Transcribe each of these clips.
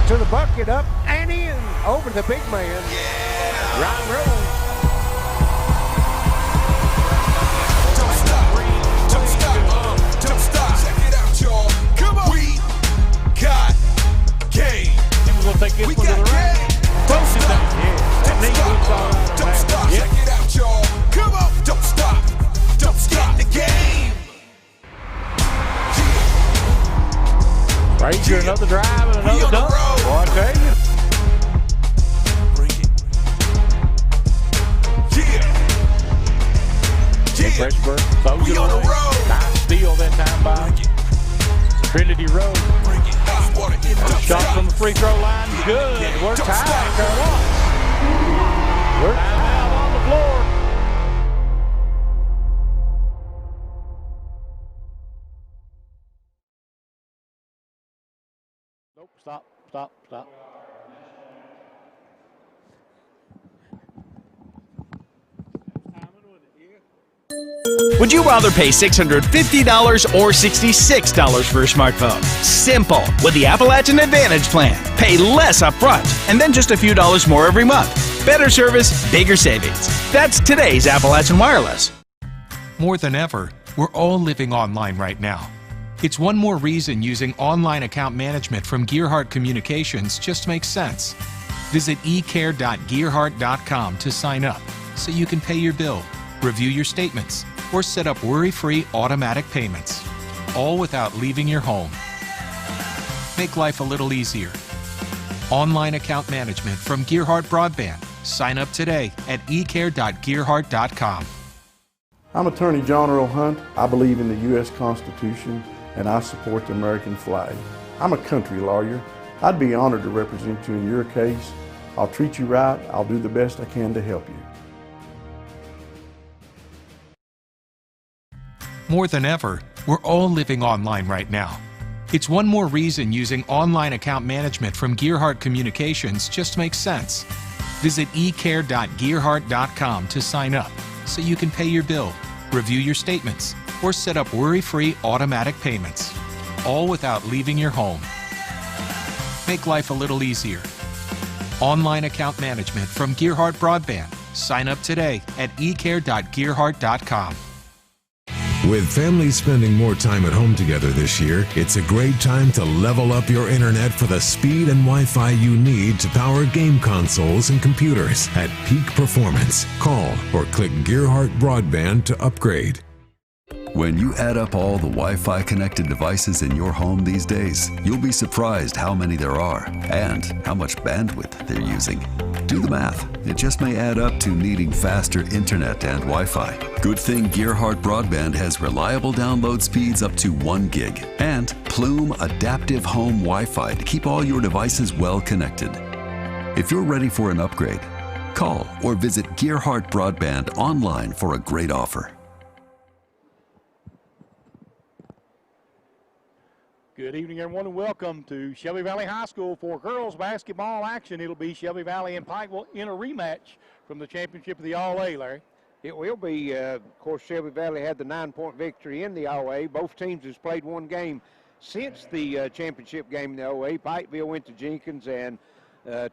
to the bucket, up and in. Over the big man. Yeah. Ryan Rose. Don't stop. Don't stop. Don't stop. Check it out, y'all. Come on. We got game. We're going to take this We one to the got right. game. Don't stop. Don't stop. Don't stop. Yep. Check it out, y'all. Come on. Don't stop. Don't stop the game. Frazier, another drive and We another on the dunk. road. Boy, I tell you. Bring it. Yeah. Yeah. Freshburg, We on the road. Nice steal that time by Bring it. Trinity Road. Bring it. Hot water. Don't Shot stop. from the free throw line. Good. We're Don't tied. stop. We're tied on the floor. Nope. Stop. Stop. Stop. Would you rather pay $650 or $66 for a smartphone? Simple. With the Appalachian Advantage plan. Pay less upfront and then just a few dollars more every month. Better service, bigger savings. That's today's Appalachian Wireless. More than ever, we're all living online right now. It's one more reason using online account management from Gearheart Communications just makes sense. Visit ecare.gearheart.com to sign up so you can pay your bill, review your statements, or set up worry-free automatic payments, all without leaving your home. Make life a little easier. Online account management from Gearheart Broadband. Sign up today at ecare.gearheart.com. I'm Attorney John Earl Hunt. I believe in the U.S. Constitution and I support the American flag. I'm a country lawyer. I'd be honored to represent you in your case. I'll treat you right. I'll do the best I can to help you. More than ever, we're all living online right now. It's one more reason using online account management from Gearheart Communications just makes sense. Visit ecare.gearheart.com to sign up so you can pay your bill, review your statements, or set up worry-free automatic payments, all without leaving your home. Make life a little easier. Online account management from Gearheart Broadband. Sign up today at ecare.gearheart.com. With families spending more time at home together this year, it's a great time to level up your internet for the speed and Wi-Fi you need to power game consoles and computers at peak performance. Call or click Gearheart Broadband to upgrade. When you add up all the Wi-Fi connected devices in your home these days, you'll be surprised how many there are and how much bandwidth they're using. Do the math. It just may add up to needing faster internet and Wi-Fi. Good thing Gearheart Broadband has reliable download speeds up to 1 gig and Plume Adaptive Home Wi-Fi to keep all your devices well connected. If you're ready for an upgrade, call or visit Gearheart Broadband online for a great offer. Good evening, everyone, and welcome to Shelby Valley High School for girls basketball action. It'll be Shelby Valley and Pikeville in a rematch from the championship of the All-A, Larry. It will be. Of course, Shelby Valley had the 9-point victory in the OA. Both teams has played one game since the championship game in the OA. Pikeville went to Jenkins and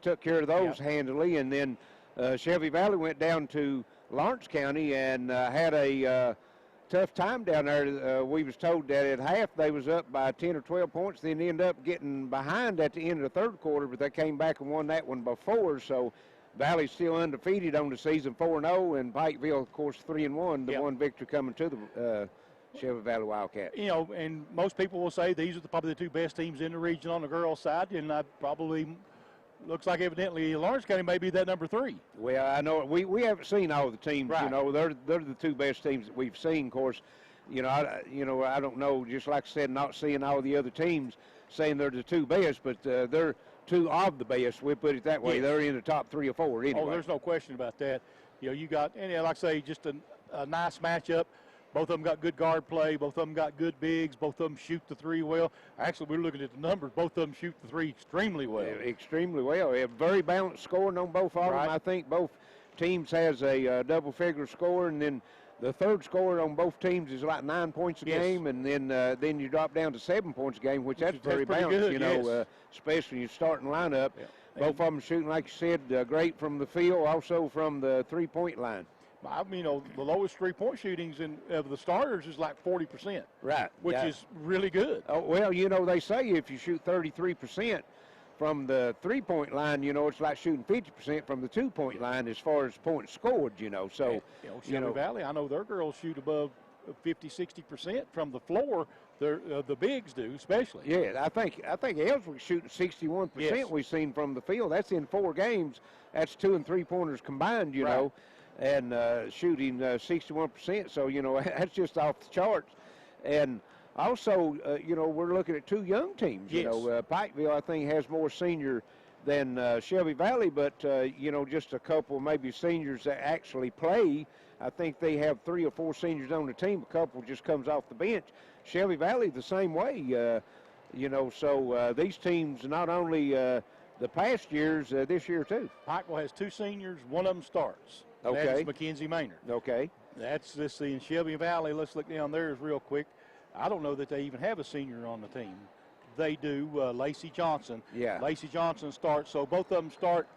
took care of those handily, and then Shelby Valley went down to Lawrence County and had a tough time down there. We was told that at half they was up by 10 or 12 points, then ended up getting behind at the end of the third quarter, but they came back and won that one before. So Valley's still undefeated on the season, 4-0, and Pikeville, of course, 3-1. The one victory coming to the Shelby Valley Wildcats. You know, and most people will say these are probably the two best teams in the region on the girls' side, and probably looks like evidently Lawrence County may be that number 3. Well, I know we haven't seen all the teams. Right. You know, they're the two best teams that we've seen. Of course, I don't know. Just like I said, not seeing all the other teams saying they're the two best, but they're two of the best. We put it that way. Yes. They're in the top 3 or 4 anyway. Oh, there's no question about that. You know, you got, and like I say, just a nice matchup. Both of them got good guard play. Both of them got good bigs. Both of them shoot the 3 well. Actually, we're looking at the numbers. Both of them shoot the 3 extremely well. Yeah, extremely well. They have very balanced scoring on both of them. I think both teams has a double-figure score, and then the third scorer on both teams is like 9 points a game, and then you drop down to 7 points a game, which that's very balanced, good, you know, especially your starting lineup. Yeah. Both of them shooting, like you said, great from the field, also from the three-point line. I mean, you know, the lowest three-point shootings of the starters is like 40%. Right. Which is really good. Oh, well, you know, they say if you shoot 33% from the three-point line, you know, it's like shooting 50% from the two-point line as far as points scored, you know. So, Shelby Valley, I know their girls shoot above 50, 60% from the floor. The bigs do, especially. Yeah, I think Ellsworth's shooting 61%. Yes. We've seen from the field. That's in 4 games. That's 2 and 3 pointers combined, you know, and shooting 61%. So, you know, that's just off the charts. And also, you know, we're looking at 2 young teams. Yes. You know, Pikeville, I think, has more senior than Shelby Valley, but, you know, just a couple maybe seniors that actually play. I think they have 3 or 4 seniors on the team. A couple just comes off the bench. Shelby Valley the same way, you know, so these teams not only the past years, this year too. Pikeville has 2 seniors, one of them starts. Okay. That's Mackenzie Maynard. Okay. Let's see, in Shelby Valley, let's look down there real quick. I don't know that they even have a senior on the team. They do, Lacey Johnson. Yeah. Lacey Johnson starts, so both of them start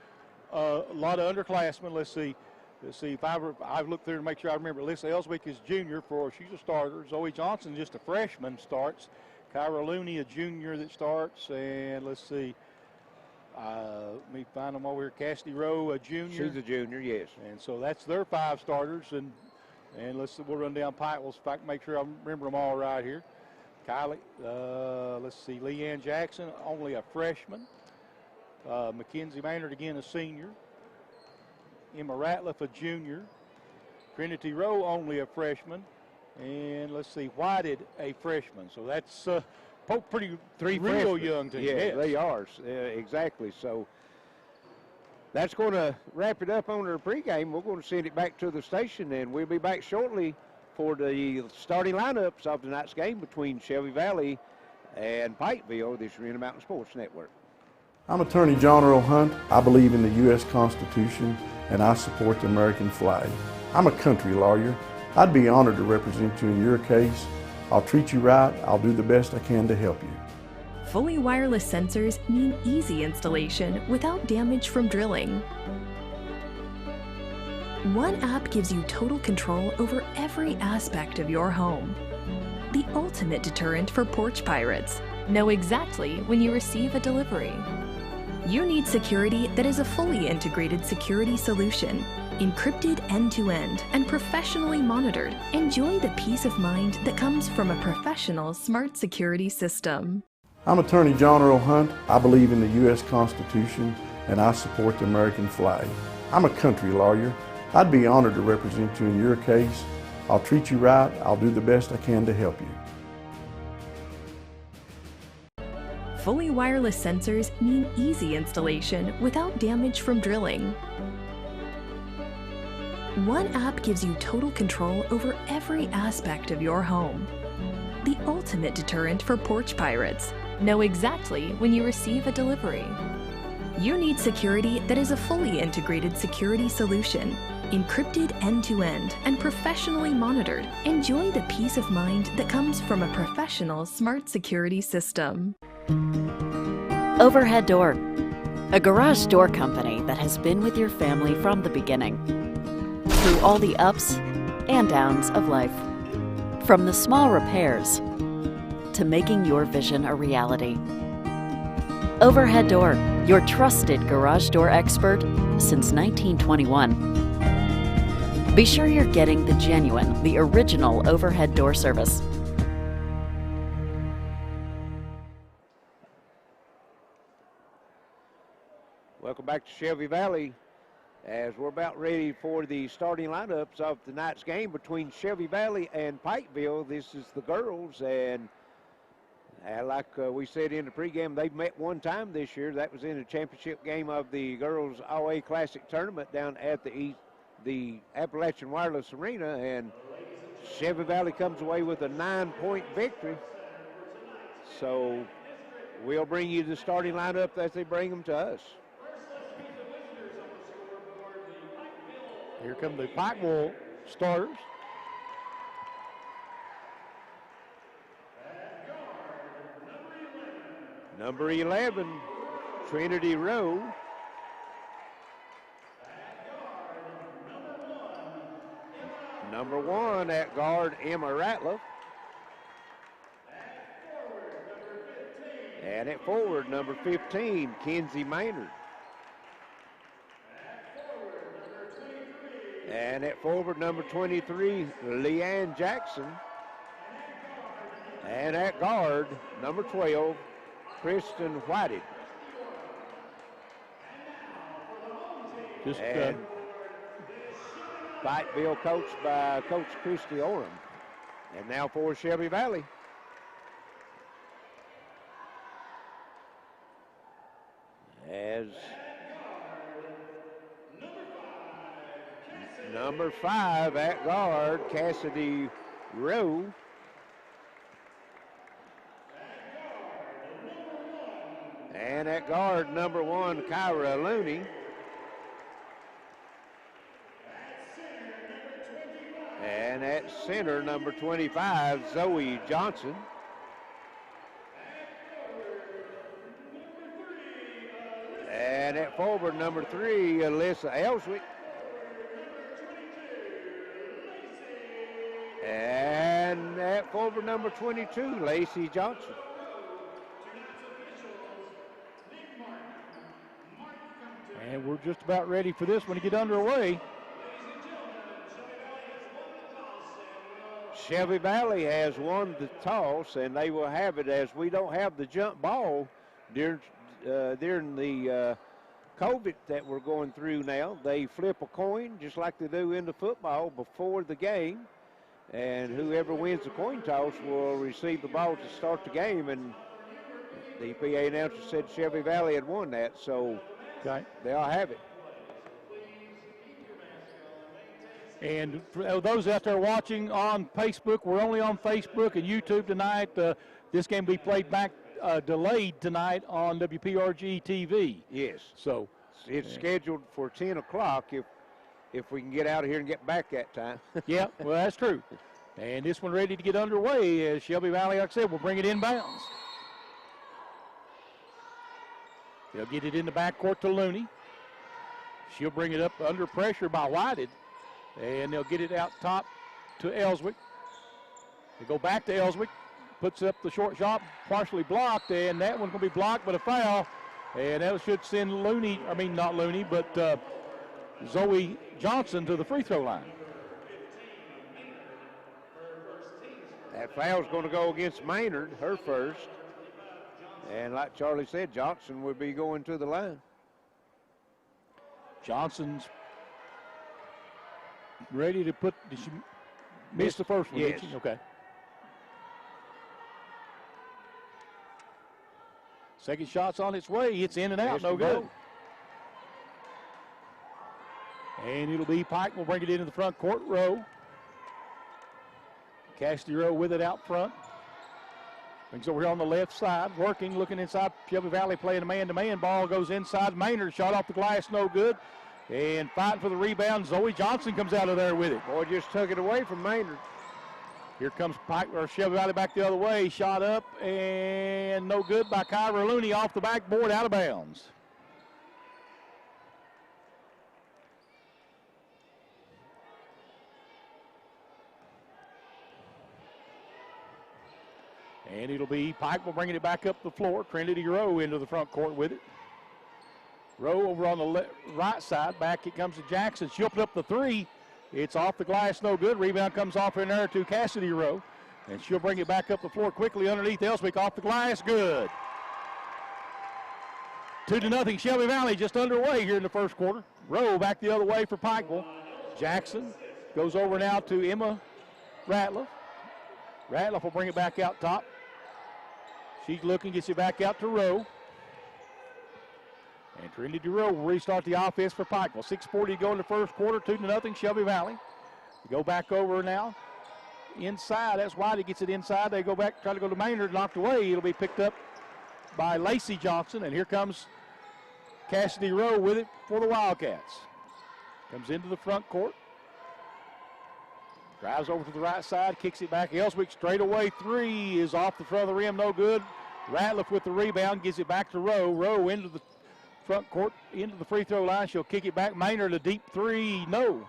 a lot of underclassmen. Let's see if I've looked through to make sure I remember. Alyssa Ellswick is junior she's a starter. Zoe Johnson, just a freshman, starts. Kyra Looney, a junior that starts. And let's see, let me find them over here. Cassidy Rowe, a junior. She's a junior, yes. And so that's their 5 starters. And we'll run down Pikeville's if I can make sure I remember them all right here. Kylie, let's see, Leanne Jackson, only a freshman. Mackenzie Maynard, again, a senior. Emma Ratliff, a junior. Trinity Rowe, only a freshman. And let's see, Whited, a freshman. So that's pretty 3 real freshmen. young team. Yeah, yes. they are, exactly. So that's going to wrap it up on our pregame. We're going to send it back to the station, and we'll be back shortly for the starting lineups of tonight's game between Shelby Valley and Pikeville, this Arena Mountain Sports Network. I'm Attorney John Earl Hunt. I believe in the U.S. Constitution, and I support the American flag. I'm a country lawyer. I'd be honored to represent you in your case. I'll treat you right. I'll do the best I can to help you. Fully wireless sensors mean easy installation without damage from drilling. One app gives you total control over every aspect of your home. The ultimate deterrent for porch pirates. Know exactly when you receive a delivery. You need security that is a fully integrated security solution, encrypted end-to-end and professionally monitored. Enjoy the peace of mind that comes from a professional smart security system. I'm Attorney John Earl Hunt. I believe in the U.S. Constitution, and I support the American flag. I'm a country lawyer. I'd be honored to represent you in your case. I'll treat you right. I'll do the best I can to help you. Fully wireless sensors mean easy installation without damage from drilling. One app gives you total control over every aspect of your home. The ultimate deterrent for porch pirates. Know exactly when you receive a delivery. You need security that is a fully integrated security solution, encrypted end-to-end and professionally monitored. Enjoy the peace of mind that comes from a professional smart security system. Overhead Door, a garage door company that has been with your family from the beginning, through all the ups and downs of life. From the small repairs to making your vision a reality. Overhead Door, your trusted garage door expert since 1921. Be sure you're getting the genuine, the original overhead door service. Welcome back to Shelby Valley as we're about ready for the starting lineups of tonight's game between Shelby Valley and Pikeville. This is the girls, and like we said in the pregame, they've met one time this year. That was in a championship game of the Girls All-A Classic Tournament down at the Appalachian Wireless Arena, and Shelby Valley comes away with a 9-point victory. So we'll bring you the starting lineup as they bring them to us. Here come the Pikeville starters. Number 11, Trinity Rowe. Number 1 at guard, Emma Ratliff. And at forward, number 15, Kenzie Maynard. And at forward, number 23, Leanne Jackson. And at guard, number 12, Kristen Whited. And Pikeville coached by Coach Christy Oram. And now for Shelby Valley. As number 5 at guard, Cassidy Rowe. And at guard, number 1, Kyra Looney. And at center, number 25, Zoe Johnson. And at forward, number 3, Alyssa Elswick. And at forward, number 22, Lacey Johnson. And we're just about ready for this one to get underway. Shelby Valley has won the toss, and they will have it, as we don't have the jump ball during the COVID that we're going through now. They flip a coin just like they do in the football before the game, and whoever wins the coin toss will receive the ball to start the game. And the PA announcer said Shelby Valley had won that, so they'll have it. And for those out there watching on Facebook, we're only on Facebook and YouTube tonight. This game will be played back, delayed tonight on WPRG TV. Yes. So it's scheduled for 10 o'clock if we can get out of here and get back that time. Yeah, well, that's true. And this one ready to get underway as Shelby Valley, like I said, will bring it inbounds. They'll get it in the backcourt to Looney. She'll bring it up under pressure by Whited. And they'll get it out top to Elswick. They go back to Elswick, puts up the short shot, partially blocked, and that one's going to be blocked, but a foul. And that should send Zoe Johnson to the free throw line. That foul's going to go against Maynard, her first. And like Charlie said, Johnson will be going to the line. Johnson's ready to put, did she miss the first one? Yes. Did she? Okay. Second shot's on its way. It's in and out, no good. And it'll be Pike will bring it into the front court row. Cassidy Rowe with it out front. Brings over here on the left side, working, looking inside. Shelby Valley playing a man-to-man. Ball goes inside. Maynard shot off the glass, no good. And fighting for the rebound, Zoe Johnson comes out of there with it. Boy, just took it away from Maynard. Here comes Shelby Valley back the other way. Shot up and no good by Kyra Looney off the backboard, out of bounds. And it'll be Pikeville bringing it back up the floor. Trinity Rowe into the front court with it. Rowe over on the right side. Back it comes to Jackson. She'll put up the three. It's off the glass, no good. Rebound comes off in there to Cassidy Rowe. And she'll bring it back up the floor quickly underneath Elswick. Off the glass, good. 2-0, Shelby Valley just underway here in the first quarter. Rowe back the other way for Pikeville. Jackson goes over now to Emma Ratliff. Ratliff will bring it back out top. She's looking, gets it back out to Rowe. And Trinity Rowe will restart the offense for Pikeville. 6:40 to go in the first quarter, 2-0 Shelby Valley. They go back over now. Inside, that's why he gets it inside. They go back, try to go to Maynard, knocked away. It'll be picked up by Lacey Johnson. And here comes Cassidy Rowe with it for the Wildcats. Comes into the front court. Drives over to the right side, kicks it back. Elswick straight away three is off the front of the rim, no good. Ratliff with the rebound, gives it back to Rowe. Rowe into the front court, into the free throw line. She'll kick it back. Maynard, a deep three, no.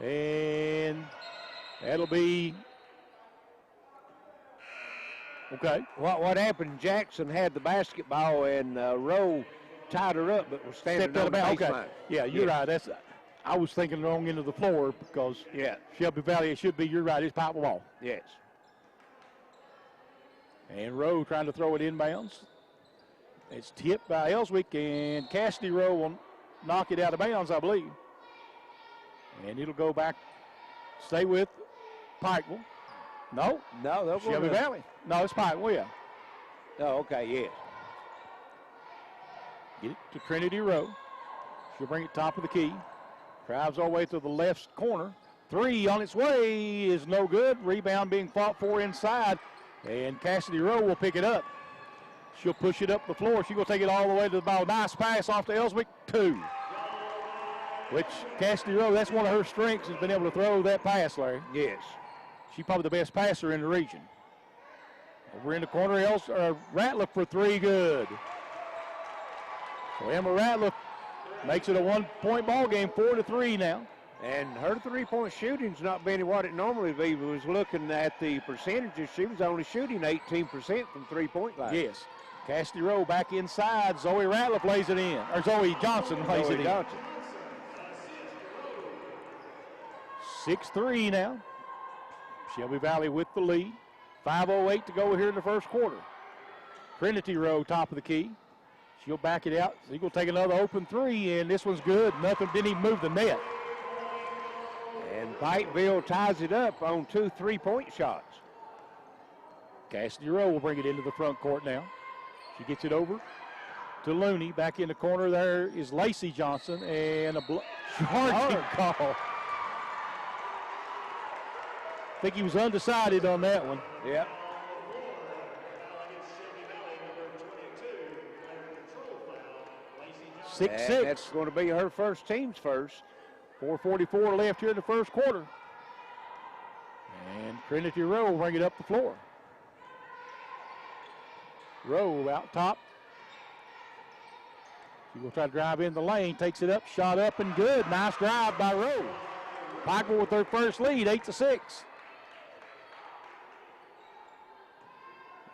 And that'll be okay. What happened, Jackson had the basketball and Rowe tied her up, but was standing on the baseline. Okay. Yeah, you're right. I was thinking wrong end of the floor because Shelby Valley, it should be, you're right, it's pipe ball. Yes. And Rowe trying to throw it inbounds. It's tipped by Ellswick, and Cassidy Rowe will knock it out of bounds, I believe. And it'll go back, stay with Pikeville. No, that's Shelby Valley. No, it's Pikeville, yeah. Oh, okay, yes. Get it to Trinity Rowe. She'll bring it top of the key. Drives all the way to the left corner. Three on its way is no good. Rebound being fought for inside. And Cassidy Rowe will pick it up. She'll push it up the floor. She's going to take it all the way to the ball. Nice pass off to Ellswick. 2. Which Cassidy Rowe, that's one of her strengths, has been able to throw that pass, Larry. Yes. She's probably the best passer in the region. Over in the corner, Ratliff for 3, good. So Emma Ratliff makes it a 1-point ball game, 4-3 now. And her three-point shooting's not been what it normally be. We was looking at the percentages. She was only shooting 18% from three-point line. Yes. Cassidy Rowe back inside. Zoe Ratliff lays it in. Or Zoe Johnson lays it in. 6-3 now. Shelby Valley with the lead. 5:08 to go here in the first quarter. Trinity Rowe top of the key. She'll back it out. She's going to take another open 3, and this one's good. Nothing, didn't even move the net. And Pikeville ties it up on 2 3-point shots. Cassidy Rowe will bring it into the front court now. She gets it over to Looney. Back in the corner there is Lacey Johnson, and a charging call. I think he was undecided on that one. Yeah. That's going to be her first, team's first. 4:44 left here in the first quarter. And Trinity Rowe will bring it up the floor. Rowe out top. She will try to drive in the lane, takes it up, shot up and good. Nice drive by Rowe. Pikeville with their first lead, 8-6.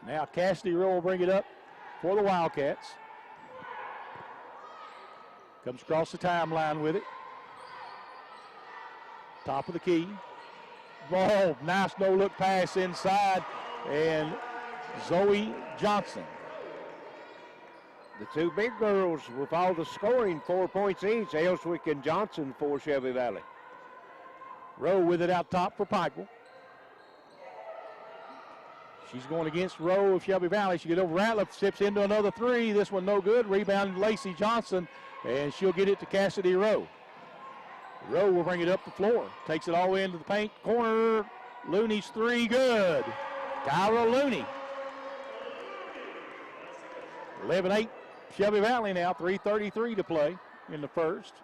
Now Cassidy Rowe will bring it up for the Wildcats. Comes across the timeline with it. Top of the key. Oh, nice no-look pass inside. And Zoe Johnson. The two big girls with all the scoring, 4 points each. Ellswick and Johnson for Shelby Valley. Rowe with it out top for Pikeville. She's going against Rowe of Shelby Valley. She gets over Ratliff, steps into another 3. This one no good. Rebound Lacey Johnson, and she'll get it to Cassidy Rowe. Rowe will bring it up the floor. Takes it all the way into the paint corner. Looney's 3, good. Tyra Looney. 11-8 Shelby Valley now. 3:33 to play in the first.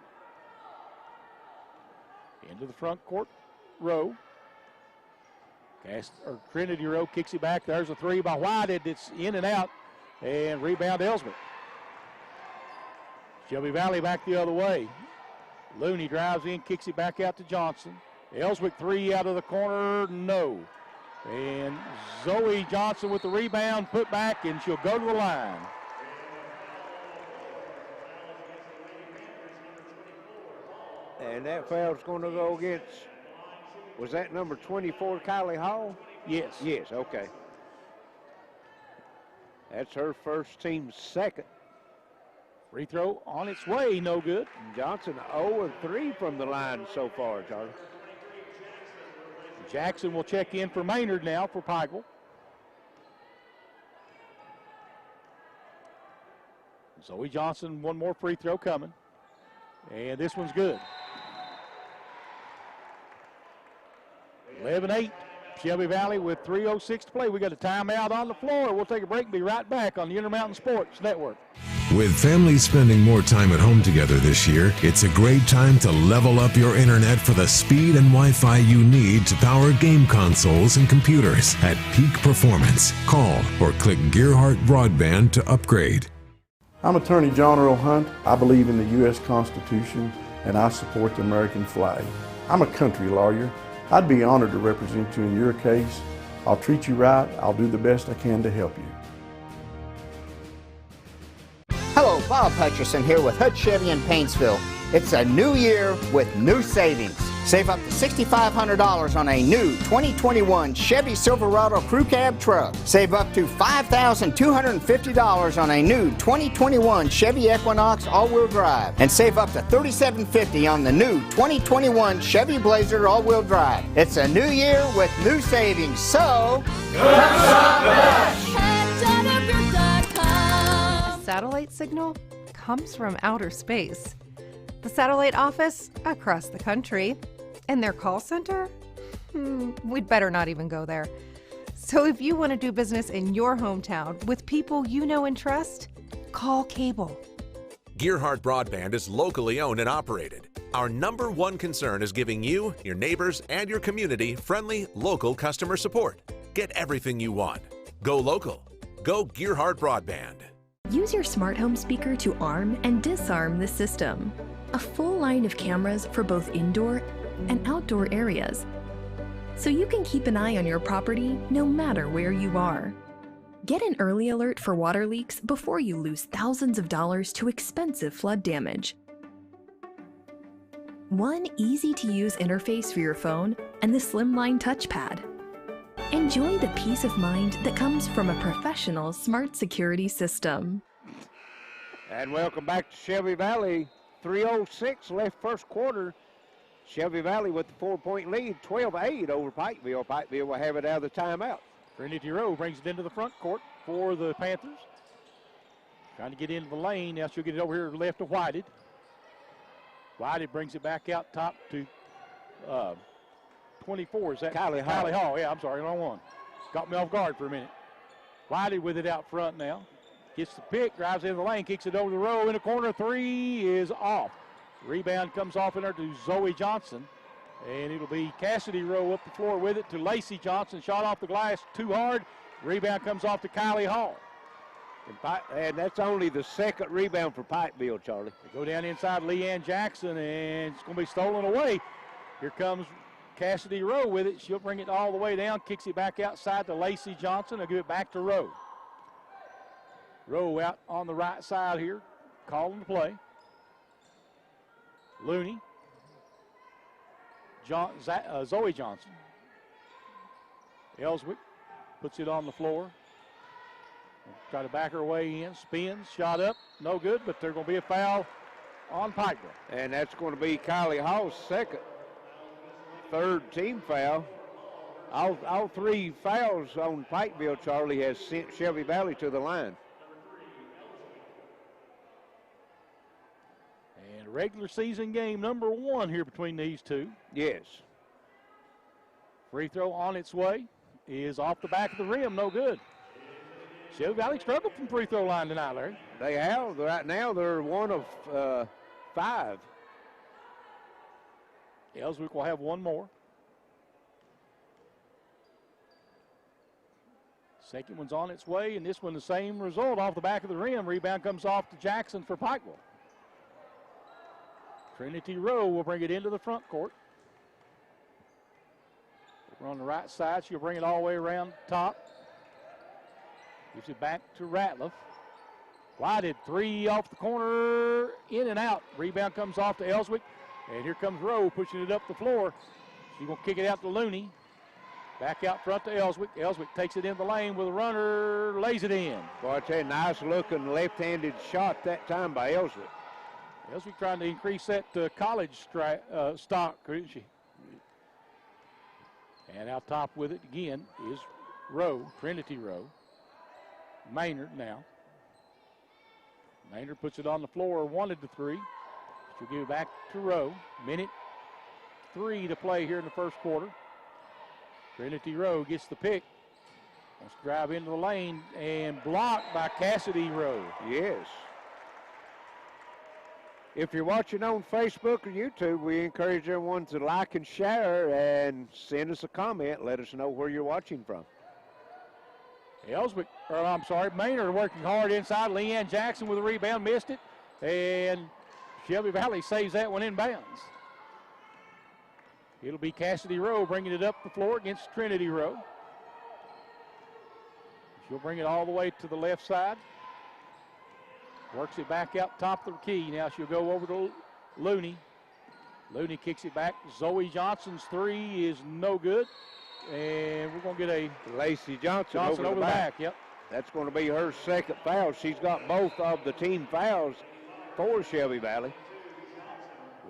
Into the front court, Rowe. Trinity Rowe kicks it back. There's a 3 by Whitehead. It's in and out. And rebound Ellswick. Shelby Valley back the other way. Looney drives in, kicks it back out to Johnson. Ellswick 3 out of the corner, no. And Zoe Johnson with the rebound, put back, and she'll go to the line. And that foul's going to go against, was that number 24, Kylie Hall? Yes. Yes, okay. That's her first, team's second. Free throw on its way, no good. Johnson 0-3 from the line so far, Charlie. Jackson will check in for Maynard now for Pikeville. Zoe Johnson, one more free throw coming. And this one's good. 11-8, Shelby Valley with 3:06 to play. We got a timeout on the floor. We'll take a break and be right back on the Intermountain Sports Network. With families spending more time at home together this year, it's a great time to level up your internet for the speed and Wi-Fi you need to power game consoles and computers at peak performance. Call or click Gearheart Broadband to upgrade. I'm Attorney John Earl Hunt. I believe in the U.S. Constitution and I support the American flag. I'm a country lawyer. I'd be honored to represent you in your case. I'll treat you right. I'll do the best I can to help you. Hello, Bob Hutcherson here with Hutch Chevy in Paintsville. It's a new year with new savings. Save up to $6,500 on a new 2021 Chevy Silverado Crew Cab truck. Save up to $5,250 on a new 2021 Chevy Equinox all-wheel drive. And save up to $3,750 on the new 2021 Chevy Blazer all-wheel drive. It's a new year with new savings, so... Satellite signal comes from outer space. The satellite office across the country. And their call center? We'd better not even go there. So if you want to do business in your hometown with people you know and trust, call Cable. Gearheart Broadband is locally owned and operated. Our #1 concern is giving you, your neighbors, and your community friendly, local customer support. Get everything you want. Go local. Go Gearheart Broadband. Use your smart home speaker to arm and disarm the system. A full line of cameras for both indoor and outdoor areas, so you can keep an eye on your property no matter where you are. Get an early alert for water leaks before you lose thousands of dollars to expensive flood damage. One easy-to-use interface for your phone and the slimline touchpad. Enjoy the peace of mind that comes from a professional smart security system. And welcome back to Shelby Valley. 3:06 left first quarter. Shelby Valley with the 4-point lead, 12-8 over Pikeville. Pikeville will have it out of the timeout. Trinity Rowe brings it into the front court for the Panthers. Trying to get into the lane. Now she'll get it over here left to Whited. Whited brings it back out top to 24. Is that Kylie Hall? Kylie Hall, yeah, I'm sorry, wrong one. Got me off guard for a minute. Whited with it out front now. Gets the pick, drives into the lane, kicks it over the row in the corner. Three is off. Rebound comes off in there to Zoe Johnson. And it'll be Cassidy Rowe up the floor with it to Lacey Johnson. Shot off the glass too hard. Rebound comes off to Kylie Hall. And that's only the second rebound for Pikeville, Charlie. They go down inside Leanne Jackson, and it's going to be stolen away. Here comes Cassidy Rowe with it. She'll bring it all the way down, kicks it back outside to Lacey Johnson. They'll give it back to Rowe. Rowe out on the right side here, calling the play. Looney. Zoe Johnson. Ellswick puts it on the floor. Try to back her way in. Spins, shot up, no good, but there's going to be a foul on Pikeville. And that's going to be Kylie Hall's third team foul. All three fouls on Pikeville, Charlie, has sent Shelby Valley to the line. And regular season game #1 here between these two. Yes. Free throw on its way is off the back of the rim, no good. Shelby Valley struggled from free throw line tonight, Larry. They have. Right now they're 1 of 5. Ellswick will have one more. Second one's on its way, and this one the same result off the back of the rim. Rebound comes off to Jackson for Pikeville. Trinity Rowe will bring it into the front court. We're on the right side. She'll bring it all the way around top. Gives it back to Ratliff. Whited, three off the corner, in and out. Rebound comes off to Ellswick. And here comes Rowe pushing it up the floor. She's going to kick it out to Looney. Back out front to Ellswick. Ellswick takes it in the lane with a runner, lays it in. Boy, I tell you, nice looking left-handed shot that time by Ellswick. Ellswick trying to increase that college stock, isn't she? And out top with it again is Rowe, Trinity Rowe. Maynard now. Maynard puts it on the floor, wanted the three. She'll give it back to Rowe. Minute 3 to play here in the first quarter. Trinity Rowe gets the pick. Wants to drive into the lane and blocked by Cassidy Rowe. Yes. If you're watching on Facebook or YouTube, we encourage everyone to like and share and send us a comment. Let us know where you're watching from. Maynard working hard inside. Leanne Jackson with a rebound, missed it. And Shelby Valley saves that one in bounds. It'll be Cassidy Rowe bringing it up the floor against Trinity Rowe. She'll bring it all the way to the left side. Works it back out top of the key. Now she'll go over to Looney. Looney kicks it back. Zoe Johnson's three is no good. And we're going to get a Lacey Johnson over the back. Yep. That's going to be her second foul. She's got both of the team fouls for Shelby Valley.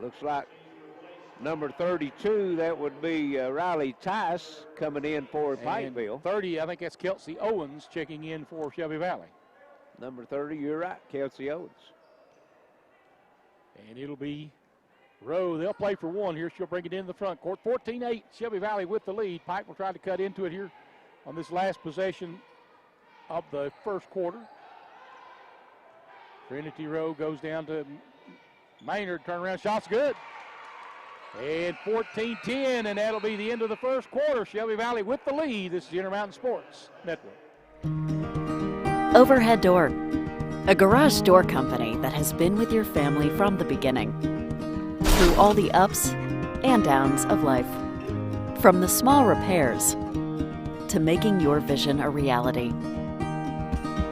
Looks like number 32, that would be Riley Tice coming in for Pikeville. 30, I think that's Kelsey Owens checking in for Shelby Valley. Number 30, you're right, Kelsey Owens. And it'll be Rowe. They'll play for one here. She'll bring it into the front court. 14-8, Shelby Valley with the lead. Pike will try to cut into it here on this last possession of the first quarter. Trinity Rowe goes down to Maynard. Turnaround shot's good. And 14-10, and that'll be the end of the first quarter. Shelby Valley with the lead. This is the Intermountain Sports Network. Overhead Door, a garage door company that has been with your family from the beginning. Through all the ups and downs of life. From the small repairs to making your vision a reality.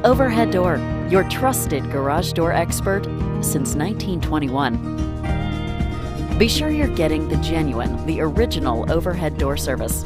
Overhead Door, your trusted garage door expert since 1921. Be sure you're getting the genuine, the original overhead door service.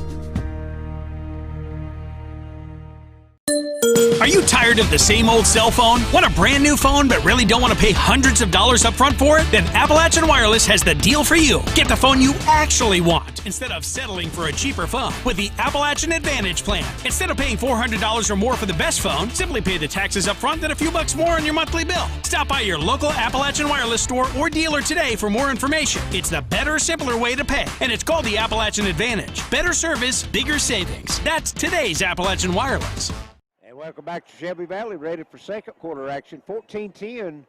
Are you tired of the same old cell phone? Want a brand new phone but really don't want to pay hundreds of dollars up front for it? Then Appalachian Wireless has the deal for you. Get the phone you actually want instead of settling for a cheaper phone with the Appalachian Advantage plan. Instead of paying $400 or more for the best phone, simply pay the taxes up front, then a few bucks more on your monthly bill. Stop by your local Appalachian Wireless store or dealer today for more information. It's the better, simpler way to pay, and it's called the Appalachian Advantage. Better service, bigger savings. That's today's Appalachian Wireless. Welcome back to Shelby Valley, ready for second quarter action. 14-10,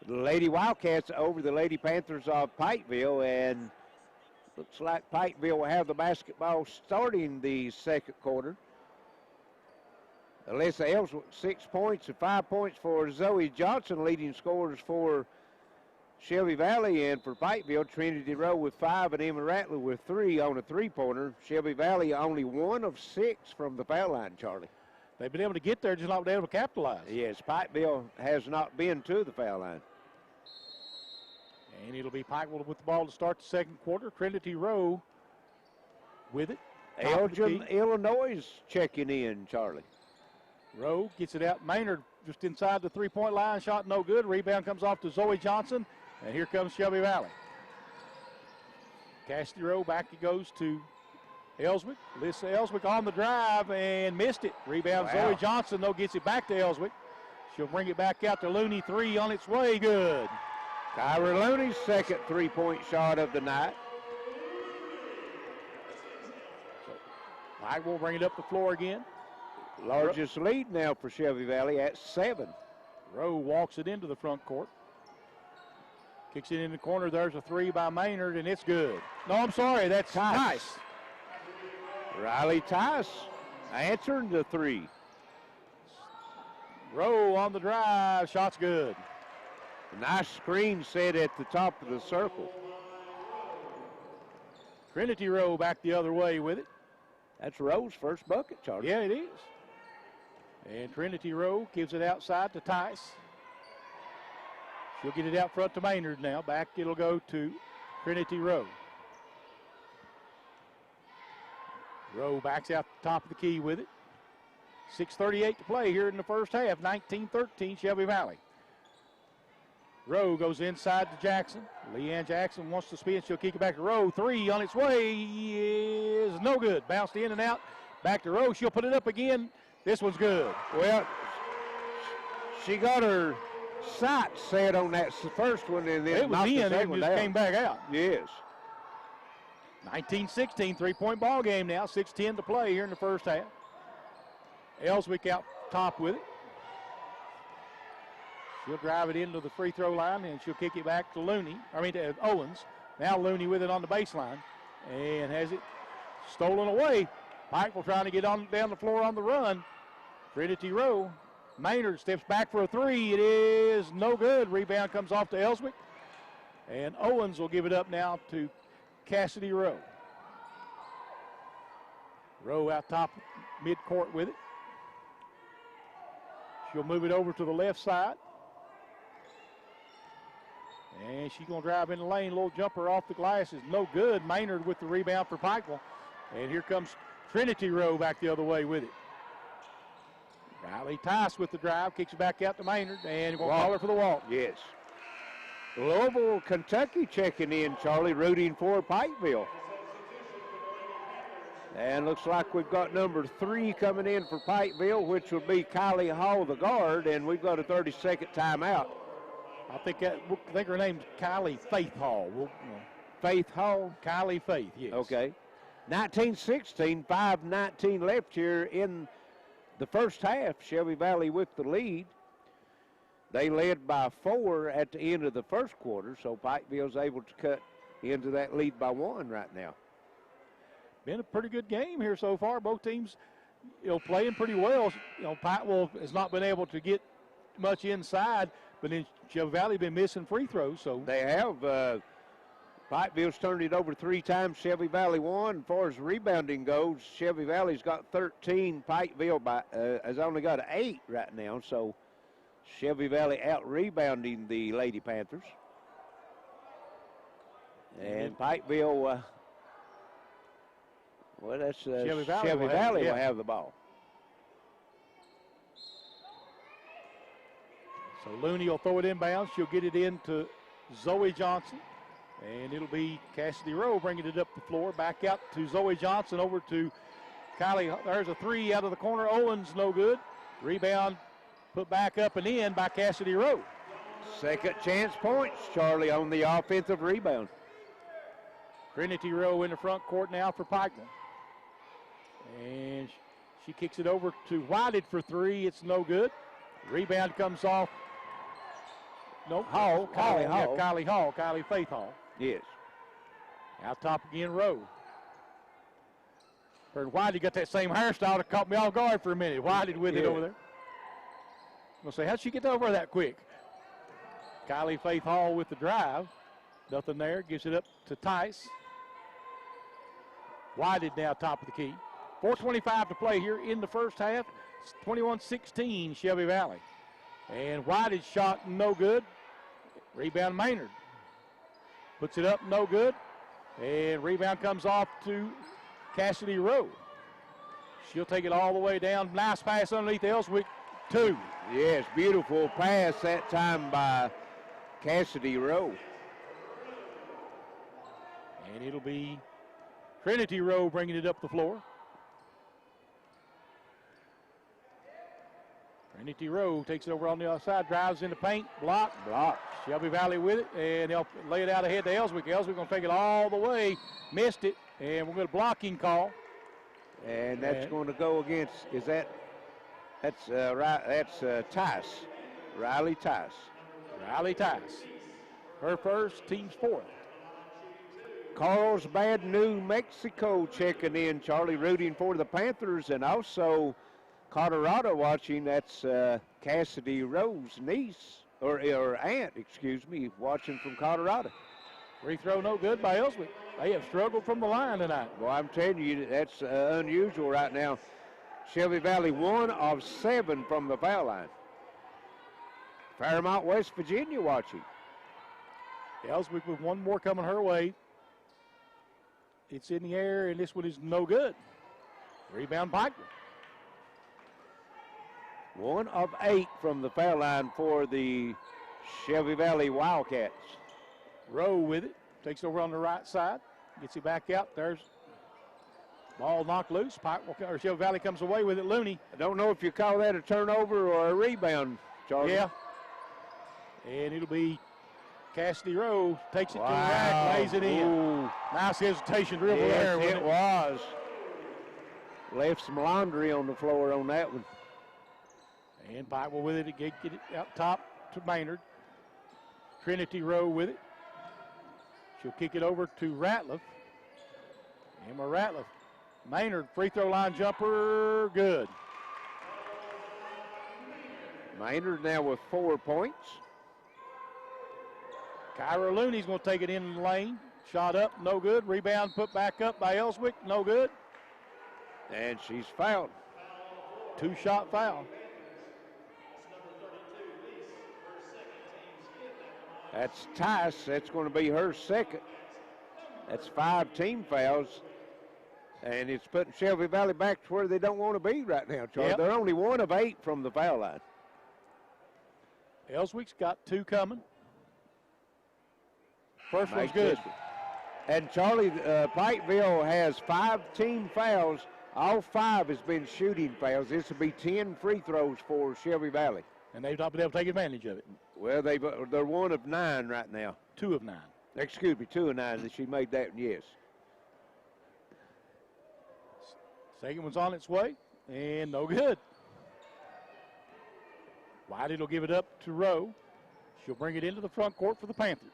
the Lady Wildcats over the Lady Panthers of Pikeville, and looks like Pikeville will have the basketball starting the second quarter. Alyssa Ellsworth, 6 points and 5 points for Zoe Johnson, leading scorers for Shelby Valley, and for Pikeville, Trinity Rowe with 5 and Emma Rattler with 3 on a three-pointer. Shelby Valley only 1 of 6 from the foul line, Charlie. They've been able to get there, just not been able to capitalize. Yes, Pikeville has not been to the foul line. And it'll be Pikeville with the ball to start the second quarter. Trinity Rowe with it. Elgin, Illinois checking in, Charlie. Rowe gets it out. Maynard just inside the three-point line. Shot no good. Rebound comes off to Zoe Johnson. And here comes Shelby Valley. Cassidy Rowe back he goes to Ellswick. Alyssa Ellswick on the drive and missed it. Rebound Zoe Johnson, though, gets it back to Ellswick. She'll bring it back out to Looney. 3 on its way. Good. Kyra Looney's second three-point shot of the night. Mike will bring it up the floor again. Largest lead now for Shelby Valley at 7. Rowe walks it into the front court. Kicks it in the corner. There's a 3 by Maynard, and it's good. No, I'm sorry. That's Tice. Riley Tice answering the 3. Rowe on the drive. Shot's good. Nice screen set at the top of the circle. Trinity Rowe back the other way with it. That's Rowe's first bucket, Charlie. Yeah, it is. And Trinity Rowe gives it outside to Tice. She'll get it out front to Maynard now. Back it'll go to Trinity Rowe. Rowe backs out the top of the key with it. 6:38 to play here in the first half. 19-13 Shelby Valley. Rowe goes inside to Jackson. Leanne Jackson wants to spin. She'll kick it back to Rowe. 3 on its way is no good. Bounced in and out. Back to Rowe. She'll put it up again. This one's good. Well, she got her sights set on that first one, and then it was in. It just came back out. Yes. 19-16, three-point ball game now. 6:10 to play here in the first half. Ellswick out top with it. She'll drive it into the free throw line, and she'll kick it back to to Owens. Now Looney with it on the baseline, and has it stolen away. Pikeville trying to get down the floor on the run. Trinity Rowe. Maynard steps back for a three. It is no good. Rebound comes off to Ellswick, and Owens will give it up now to Cassidy Rowe. Rowe out top midcourt with it. She'll move it over to the left side. And she's going to drive in the lane. Little jumper off the glass is no good. Maynard with the rebound for Pikeville. And here comes Trinity Rowe back the other way with it. Riley Tice with the drive. Kicks it back out to Maynard. And we'll call her for the walk. Yes. Louisville, Kentucky checking in, Charlie, rooting for Pikeville. And looks like we've got number 3 coming in for Pikeville, which will be Kylie Hall, the guard, and we've got a 30-second timeout. I think her name's Kylie Faith Hall. Faith Hall? Kylie Faith, yes. Okay. 19-16, 5:19 left here in the first half. Shelby Valley with the lead. They led by 4 at the end of the first quarter, so Pikeville's able to cut into that lead by 1 right now. Been a pretty good game here so far. Both teams, playing pretty well. Pikeville has not been able to get much inside, but then Shelby Valley been missing free throws. So they have. Pikeville's turned it over 3 times. Shelby Valley 1. As far as rebounding goes, Shelby Valley's got 13. Pikeville has only got 8 right now. So Shelby Valley out rebounding the Lady Panthers. And Pikeville, that's Shelby Valley will have the ball. So Looney will throw it inbounds. She'll get it into Zoe Johnson. And it'll be Cassidy Rowe bringing it up the floor. Back out to Zoe Johnson, over to Kylie. There's a 3 out of the corner. Owens, no good. Rebound put back up and in by Cassidy Rowe. Second chance points, Charlie, on the offensive rebound. Trinity Rowe in the front court now for Pikeville. And she kicks it over to Whited for 3. It's no good. Rebound comes off. Nope. Kylie Hall. Kylie Faith Hall. Yes. Out top again, Rowe. Heard Whited got that same hairstyle that caught me off guard for a minute. Whited with it over there. I'm going to say, how'd she get over that quick? Kylie Faith Hall with the drive. Nothing there. Gives it up to Tice. Whited now top of the key. 4:25 to play here in the first half. It's 21-16 Shelby Valley. And Whited shot no good. Rebound Maynard. Puts it up, no good. And rebound comes off to Cassidy Rowe. She'll take it all the way down. Nice pass underneath Ellswick. 2. Yes, beautiful pass that time by Cassidy Rowe. And it'll be Trinity Rowe bringing it up the floor. Trinity Rowe takes it over on the other side, drives in the paint, block. Shelby Valley with it, and they'll lay it out ahead to Ellswick. Ellswick going to take it all the way, missed it, and we're going to blocking call. And that's going to go against, that's Tice, Riley Tice. Riley Tice. Her first, team's 4th. Carlsbad, New Mexico checking in, Charlie, rooting for the Panthers, and also Colorado watching. That's Cassidy Rowe's niece, or aunt, excuse me, watching from Colorado. Free throw no good by Ellswick. They have struggled from the line tonight. Well, I'm telling you, that's unusual right now. Shelby Valley 1 of 7 from the foul line. Fairmont, West Virginia watching. Ellswick with one more coming her way. It's in the air, and this one is no good. Rebound Pikeville. 1 of 8 from the foul line for the Shelby Valley Wildcats. Rowe with it. Takes over on the right side. Gets it back out. There's ball knocked loose. Shelby Valley comes away with it. Looney. I don't know if you call that a turnover or a rebound, Charlie. Yeah. And it'll be Cassidy Rowe takes it to the rack, lays it in. Ooh. Nice hesitation dribble there. Yes, it was. Left some laundry on the floor on that one. And Pikeville with it, get it out top to Maynard. Trinity Rowe with it. She'll kick it over to Ratliff. Emma Ratliff. Maynard, free throw line jumper, good. Maynard now with 4 points. Kyra Looney's going to take it in the lane. Shot up, no good. Rebound put back up by Ellswick, no good. And she's fouled. 2-shot foul. That's Tice. That's going to be her second. That's 5 team fouls. And it's putting Shelby Valley back to where they don't want to be right now, Charlie. Yep. They're only 1 of 8 from the foul line. Ellswick's got 2 coming. First one's Nice good. distance. And Charlie, Pikeville has 5 team fouls. All 5 has been shooting fouls. This will be 10 free throws for Shelby Valley. And they've not been able to take advantage of it. Well, they're 1 of 9 right now. 2 of 9. Excuse me, 2 of 9. She made that one, yes. Second one's on its way, and no good. Whitey will give it up to Rowe. She'll bring it into the front court for the Panthers.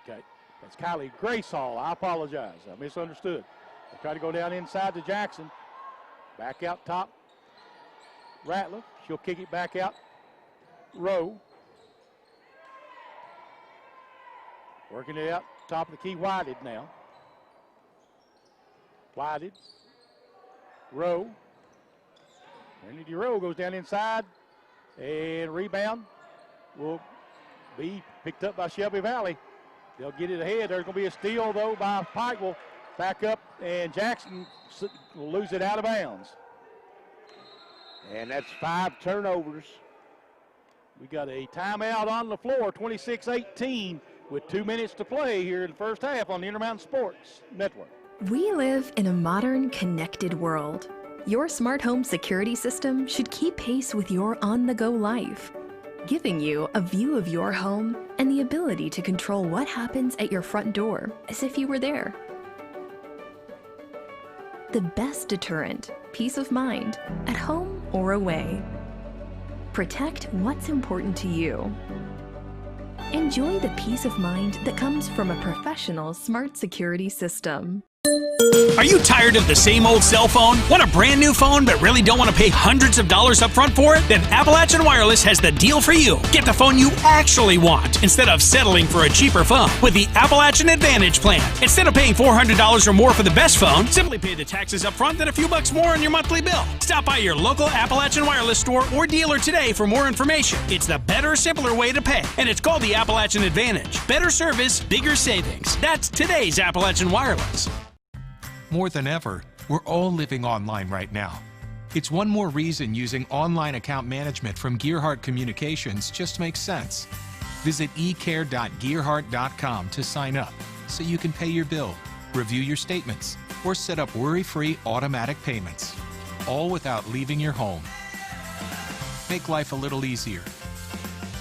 Okay, that's Kylie Gracehall. I apologize. I misunderstood. I try to go down inside to Jackson. Back out top. Ratliff. She'll kick it back out. Rowe. Working it out. Top of the key, Whited now. Whited. Rowe. Trinity Rowe goes down inside. And rebound will be picked up by Shelby Valley. They'll get it ahead. There's going to be a steal, though, by Pikeville. Back up, and Jackson will lose it out of bounds. And that's 5 turnovers. We got a timeout on the floor, 26-18, with 2 minutes to play here in the first half on the Intermountain Sports Network. We live in a modern, connected world. Your smart home security system should keep pace with your on-the-go life, giving you a view of your home and the ability to control what happens at your front door as if you were there. The best deterrent, peace of mind, at home or away. Protect what's important to you. Enjoy the peace of mind that comes from a professional smart security system. Are you tired of the same old cell phone? Want a brand new phone but really don't want to pay hundreds of dollars up front for it? Then Appalachian Wireless has the deal for you. Get the phone you actually want instead of settling for a cheaper phone with the Appalachian Advantage Plan. Instead of paying $400 or more for the best phone, simply pay the taxes up front and a few bucks more on your monthly bill. Stop by your local Appalachian Wireless store or dealer today for more information. It's the better, simpler way to pay, and it's called the Appalachian Advantage. Better service, bigger savings. That's today's Appalachian Wireless. More than ever, we're all living online right now. It's one more reason using online account management from Gearheart Communications just makes sense. Visit ecare.gearheart.com to sign up so you can pay your bill, review your statements, or set up worry-free automatic payments, all without leaving your home. Make life a little easier.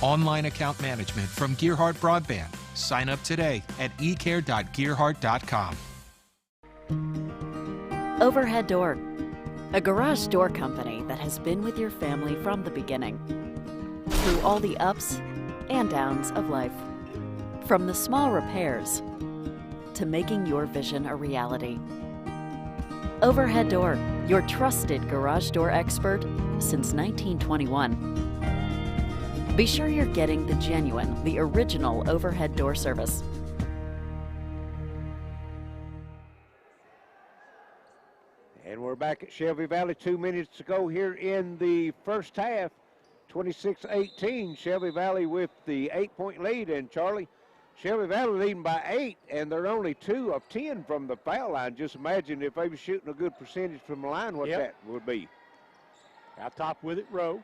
Online account management from Gearheart Broadband. Sign up today at ecare.gearheart.com. Overhead Door, a garage door company that has been with your family from the beginning, through all the ups and downs of life. From the small repairs to making your vision a reality. Overhead Door, your trusted garage door expert since 1921. Be sure you're getting the genuine, the original overhead door service. And we're back at Shelby Valley. 2 minutes to go here in the first half. 26-18, Shelby Valley with the 8-point lead. And Charlie, Shelby Valley leading by 8, and they're only 2 of 10 from the foul line. Just imagine if they were shooting a good percentage from the line, what that would be. Out top with it, Rowe.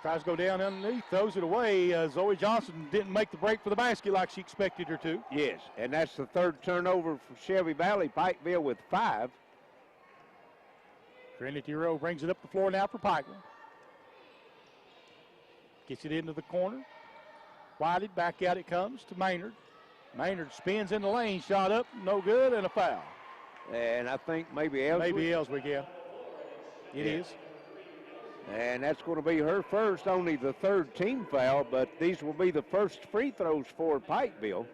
Tries to go down underneath, throws it away. Zoe Johnson didn't make the break for the basket like she expected her to. Yes, and that's the 3rd turnover for Shelby Valley. Pikeville with 5. Trinity Rowe brings it up the floor now for Pikeville. Gets it into the corner. Whited, back out it comes to Maynard. Maynard spins in the lane, shot up, no good, and a foul. And I think maybe Ellswick. Maybe Ellswick, yeah. It is. And that's going to be her first, only the third team foul, but these will be the first free throws for Pikeville.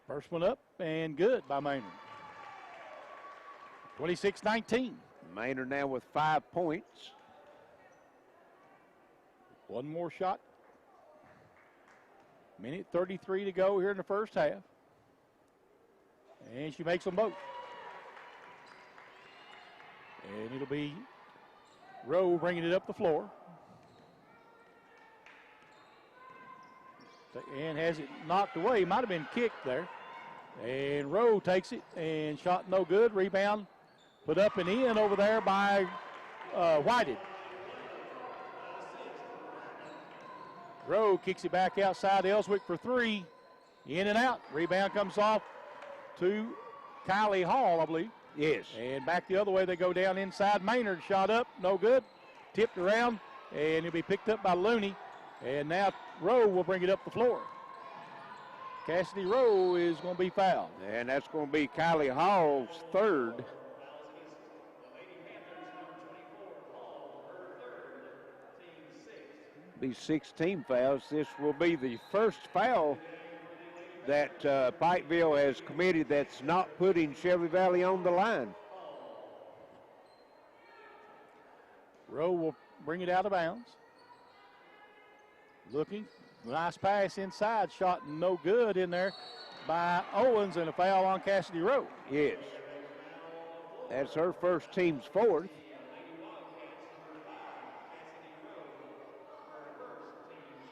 First one up and good by Maynard. 26-19. Maynard now with 5 points. One more shot. Minute 33 to go here in the first half. And she makes them both. And it'll be Rowe bringing it up the floor. And has it knocked away. Might have been kicked there. And Rowe takes it and shot no good. Rebound put up and in over there by Whited. Rowe kicks it back outside Ellswick for 3. In and out. Rebound comes off to Kylie Hall, I believe. Yes. And back the other way they go down inside. Maynard shot up, no good. Tipped around, and it'll be picked up by Looney. And now Rowe will bring it up the floor. Cassidy Rowe is going to be fouled. And that's going to be Kylie Hall's third. Be 16 fouls. This will be the first foul that Pikeville has committed that's not putting Shelby Valley on the line. Rowe will bring it out of bounds. Looking, nice pass inside, shot no good in there by Owens, and a foul on Cassidy Rowe. Yes. That's her first, team's fourth.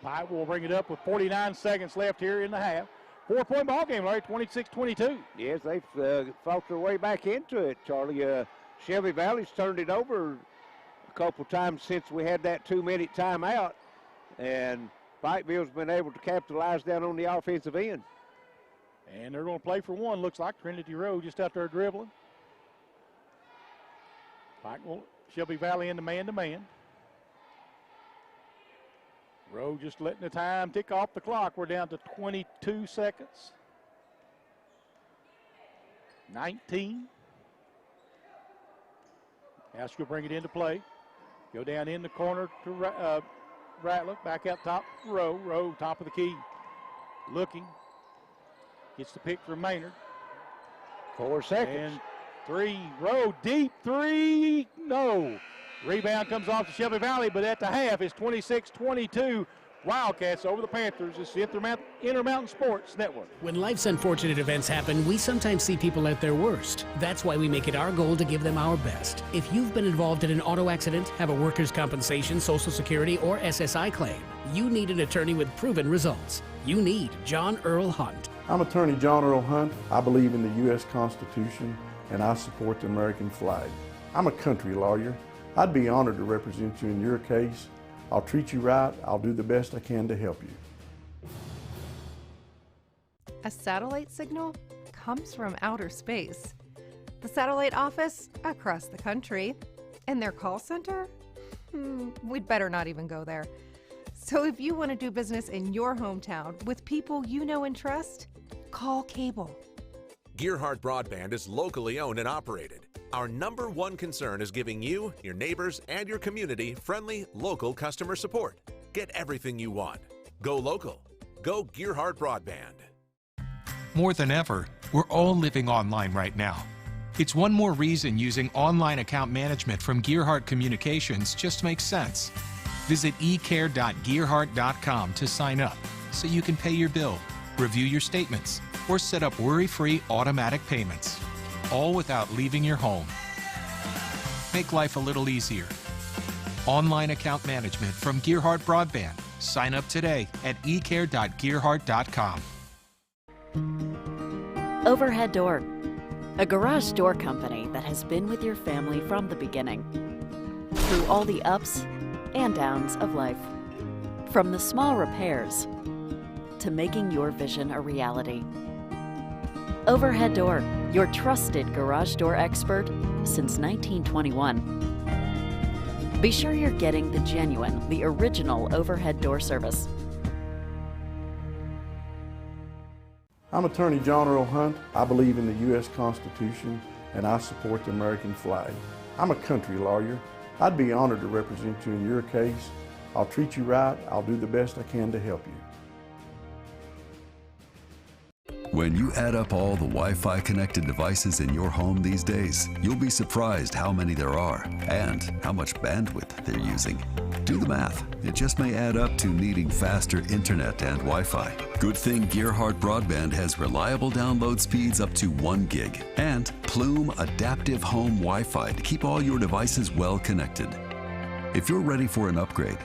Pike will bring it up with 49 seconds left here in the half. 4-point ball game, Larry, 26-22. Yes, they've fought their way back into it, Charlie. Shelby Valley's turned it over a couple times since we had that 2-minute timeout, and Pikeville's been able to capitalize down on the offensive end. And they're going to play for one, looks like. Trinity Rowe just out there dribbling. Pike will, Shelby Valley into man-to-man. Rowe just letting the time tick off the clock. We're down to 22 seconds. 19. Ask will bring it into play. Go down in the corner to Ratliff. Back out top, Rowe. Rowe, top of the key. Looking. Gets the pick from Maynard. 4 seconds. And 3. Rowe, deep 3. No. Rebound comes off to Shelby Valley, but at the half it's 26-22. Wildcats over the Panthers. It's the Intermountain Sports Network. When life's unfortunate events happen, we sometimes see people at their worst. That's why we make it our goal to give them our best. If you've been involved in an auto accident, have a workers' compensation, Social Security, or SSI claim, you need an attorney with proven results. You need John Earl Hunt. I'm Attorney John Earl Hunt. I believe in the U.S. Constitution, and I support the American flag. I'm a country lawyer. I'd be honored to represent you in your case. I'll treat you right. I'll do the best I can to help you. A satellite signal comes from outer space. The satellite office across the country. And their call center? We'd better not even go there. So if you want to do business in your hometown with people you know and trust, call Cable. Gearheart Broadband is locally owned and operated. Our #1 concern is giving you, your neighbors, and your community friendly, local customer support. Get everything you want. Go local. Go Gearheart Broadband. More than ever, we're all living online right now. It's one more reason using online account management from Gearheart Communications just makes sense. Visit ecare.gearheart.com to sign up so you can pay your bill, review your statements, or set up worry-free automatic payments, all without leaving your home. Make life a little easier. Online account management from Gearheart Broadband. Sign up today at ecare.gearheart.com. Overhead Door, a garage door company that has been with your family from the beginning, through all the ups and downs of life. From the small repairs to making your vision a reality. Overhead Door, your trusted garage door expert since 1921. Be sure you're getting the genuine, the original overhead door service. I'm Attorney John Earl Hunt. I believe in the U.S. Constitution and I support the American flag. I'm a country lawyer. I'd be honored to represent you in your case. I'll treat you right. I'll do the best I can to help you. When you add up all the Wi-Fi connected devices in your home these days, you'll be surprised how many there are and how much bandwidth they're using. Do the math. It just may add up to needing faster internet and Wi-Fi. Good thing Gearheart Broadband has reliable download speeds up to 1 gig and Plume Adaptive Home Wi-Fi to keep all your devices well connected. If you're ready for an upgrade,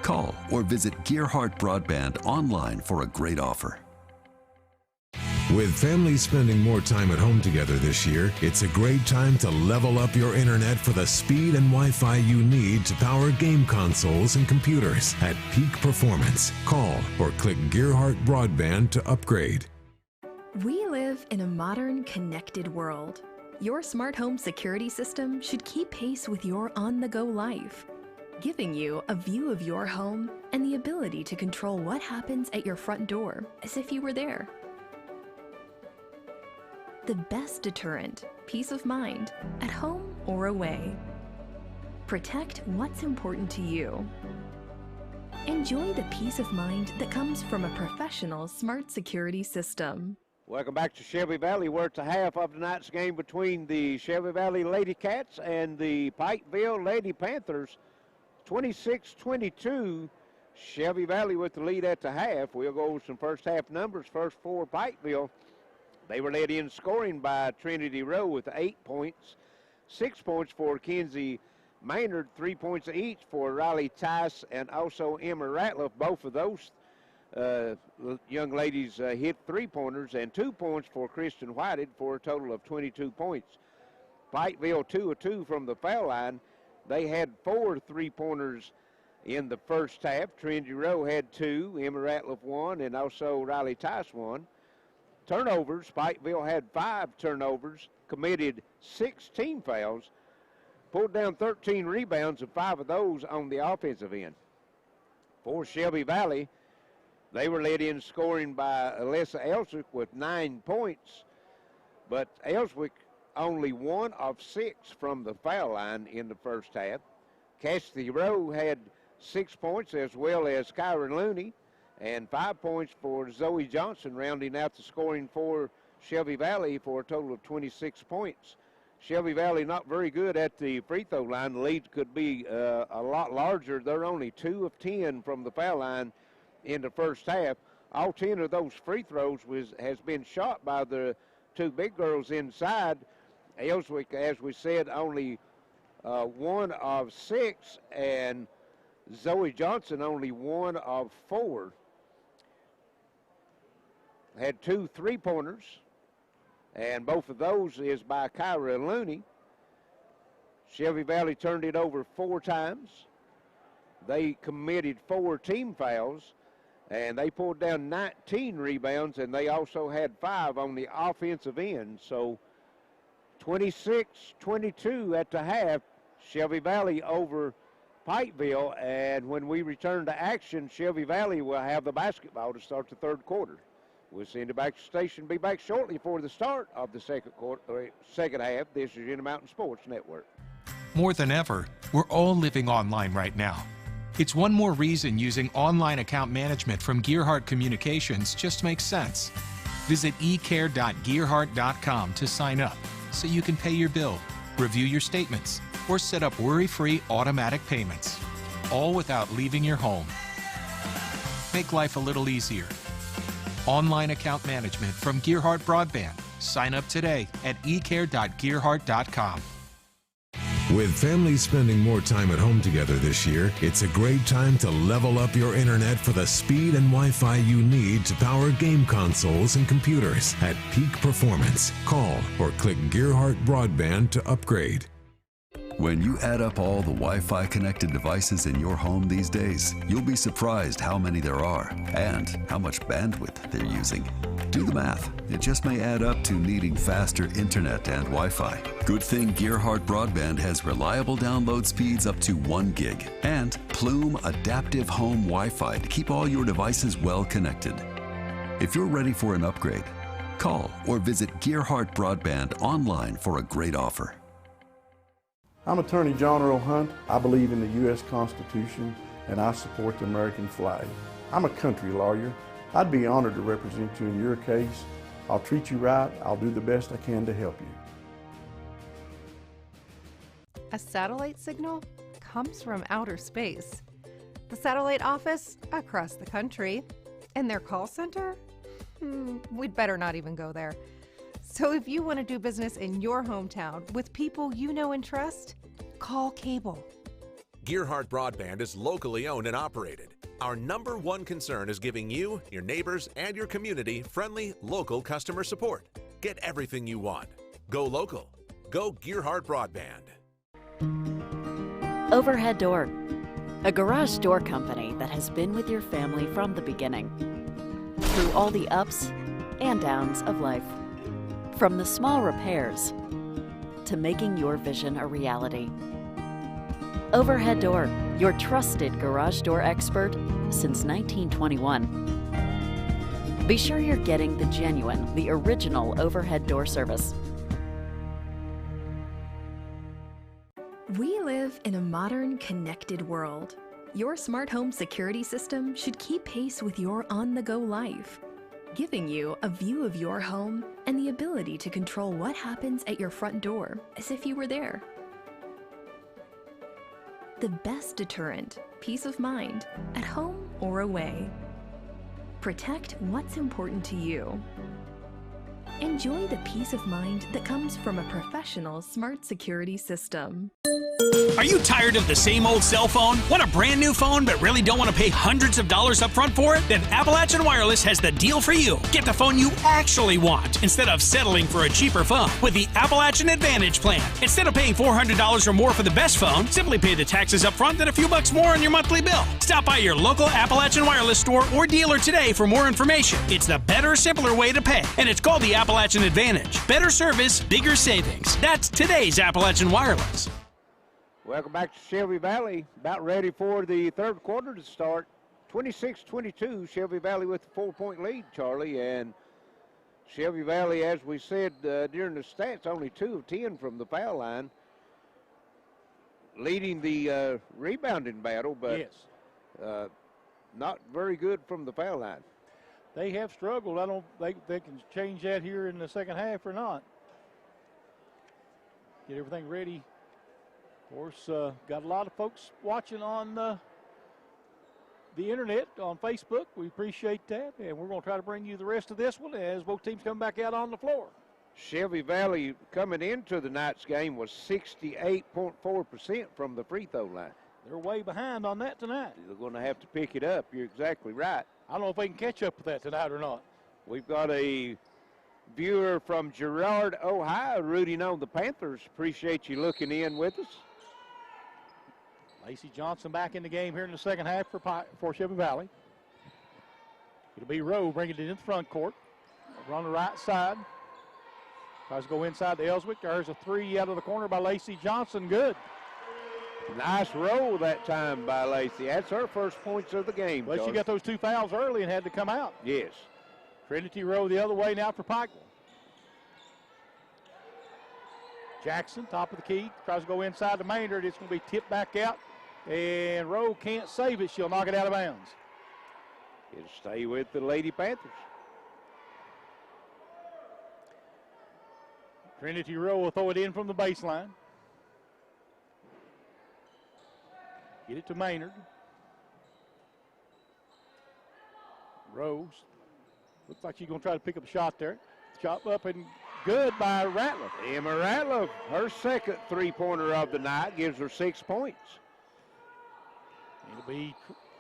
call or visit Gearheart Broadband online for a great offer. With families spending more time at home together this year, it's a great time to level up your internet for the speed and Wi-Fi you need to power game consoles and computers at peak performance. Call or click Gearheart Broadband to upgrade. We live in a modern, connected world. Your smart home security system should keep pace with your on-the-go life, giving you a view of your home and the ability to control what happens at your front door as if you were there. The best deterrent, peace of mind, at home or away. Protect what's important to you. Enjoy the peace of mind that comes from a professional smart security system. Welcome back to Shelby Valley. We're at the half of tonight's game between the Shelby Valley Lady Cats and the Pikeville Lady Panthers. 26-22. Shelby Valley with the lead at the half. We'll go over some first half numbers. First for Pikeville. They were led in scoring by Trinity Rowe with 8 points, 6 points for Kenzie Maynard, 3 points each for Riley Tice and also Emma Ratliff. Both of those young ladies hit 3-pointers, and 2 points for Kristen Whited for a total of 22 points. Pikeville 2 of 2 from the foul line. They had 4 3-pointers in the first half. Trinity Rowe had 2, Emma Ratliff 1, and also Riley Tice 1. Turnovers, Pikeville had 5 turnovers, committed 6 team fouls, pulled down 13 rebounds, and 5 of those on the offensive end. For Shelby Valley, they were led in scoring by Alyssa Elswick with 9 points, but Elswick only 1 of 6 from the foul line in the first half. Cassidy Rowe had 6 points, as well as Kyron Looney, and 5 points for Zoe Johnson, rounding out the scoring for Shelby Valley for a total of 26 points. Shelby Valley not very good at the free throw line. The lead could be a lot larger. They're only 2 of 10 from the foul line in the first half. All 10 of those free throws has been shot by the 2 big girls inside. Elswick, as we said, only 1 of 6, and Zoe Johnson only 1 of 4. Had 2 3-pointers, and both of those is by Kyra Looney. Shelby Valley turned it over 4 times. They committed 4 team fouls, and they pulled down 19 rebounds, and they also had 5 on the offensive end. So 26-22 at the half, Shelby Valley over Pikeville, and when we return to action, Shelby Valley will have the basketball to start the third quarter. We'll send it back to the station. Be back shortly for the start of the second half. This is Intermountain Sports Network. More than ever, we're all living online right now. It's one more reason using online account management from Gearheart Communications just makes sense. Visit ecare.gearheart.com to sign up so you can pay your bill, review your statements, or set up worry-free automatic payments, all without leaving your home. Make life a little easier. Online account management from Gearheart Broadband. Sign up today at ecare.gearheart.com. With families spending more time at home together this year, it's a great time to level up your internet for the speed and Wi-Fi you need to power game consoles and computers at peak performance. Call or click Gearheart Broadband to upgrade. When you add up all the Wi-Fi connected devices in your home these days, you'll be surprised how many there are and how much bandwidth they're using. Do the math. It just may add up to needing faster internet and Wi-Fi. Good thing Gearheart Broadband has reliable download speeds up to 1 gig and Plume Adaptive Home Wi-Fi to keep all your devices well connected. If you're ready for an upgrade, call or visit Gearheart Broadband online for a great offer. I'm Attorney John Earl Hunt. I believe in the U.S. Constitution and I support the American flag. I'm a country lawyer. I'd be honored to represent you in your case. I'll treat you right. I'll do the best I can to help you. A satellite signal comes from outer space. The satellite office across the country. And their call center? We'd better not even go there. So if you want to do business in your hometown with people you know and trust, call Cable. Gearheart Broadband is locally owned and operated. Our #1 concern is giving you, your neighbors, and your community friendly, local customer support. Get everything you want. Go local. Go Gearheart Broadband. Overhead Door, a garage door company that has been with your family from the beginning. Through all the ups and downs of life. From the small repairs to making your vision a reality. Overhead Door, your trusted garage door expert since 1921. Be sure you're getting the genuine, the original overhead door service. We live in a modern, connected world. Your smart home security system should keep pace with your on-the-go life, giving you a view of your home and the ability to control what happens at your front door as if you were there. The best deterrent, peace of mind, at home or away. Protect what's important to you. Enjoy the peace of mind that comes from a professional smart security system. Are you tired of the same old cell phone? Want a brand new phone but really don't want to pay hundreds of dollars up front for it? Then Appalachian Wireless has the deal for you. Get the phone you actually want instead of settling for a cheaper phone with the Appalachian Advantage Plan. Instead of paying $400 or more for the best phone, simply pay the taxes up front and a few bucks more on your monthly bill. Stop by your local Appalachian Wireless store or dealer today for more information. It's the better, simpler way to pay, and it's called the Appalachian Advantage. Better service, bigger savings. That's today's Appalachian Wireless. Welcome back to Shelby Valley. About ready for the third quarter to start. 26-22, Shelby Valley with a 4-point lead, Charlie. And Shelby Valley, as we said during the stats, only 2 of 10 from the foul line. Leading the rebounding battle, but yes, not very good from the foul line. They have struggled. I don't think they can change that here in the second half or not. Get everything ready. Of course, got a lot of folks watching on the internet, on Facebook. We appreciate that, and we're going to try to bring you the rest of this one as both teams come back out on the floor. Shelby Valley coming into the night's game was 68.4% from the free throw line. They're way behind on that tonight. They're going to have to pick it up. You're exactly right. I don't know if they can catch up with that tonight or not. We've got a viewer from Girard, Ohio, rooting on the Panthers. Appreciate you looking in with us. Lacey Johnson back in the game here in the second half for Shelby Valley. It'll be Rowe bringing it in the front court. Over on the right side. Tries to go inside to Ellswick. There's a 3 out of the corner by Lacey Johnson. Good. Nice roll that time by Lacey. That's her first points of the game. But she got those 2 fouls early and had to come out. Yes. Trinity Rowe the other way now for Pikeville. Jackson, top of the key, tries to go inside to Maynard. It's going to be tipped back out, and Rowe can't save it. She'll knock it out of bounds. It'll stay with the Lady Panthers. Trinity Rowe will throw it in from the baseline. Get it to Maynard. Rose. Looks like she's going to try to pick up a shot there. Shot up and good by Ratliff. Emma Ratliff, her second three-pointer of the night, gives her 6 points. It'll be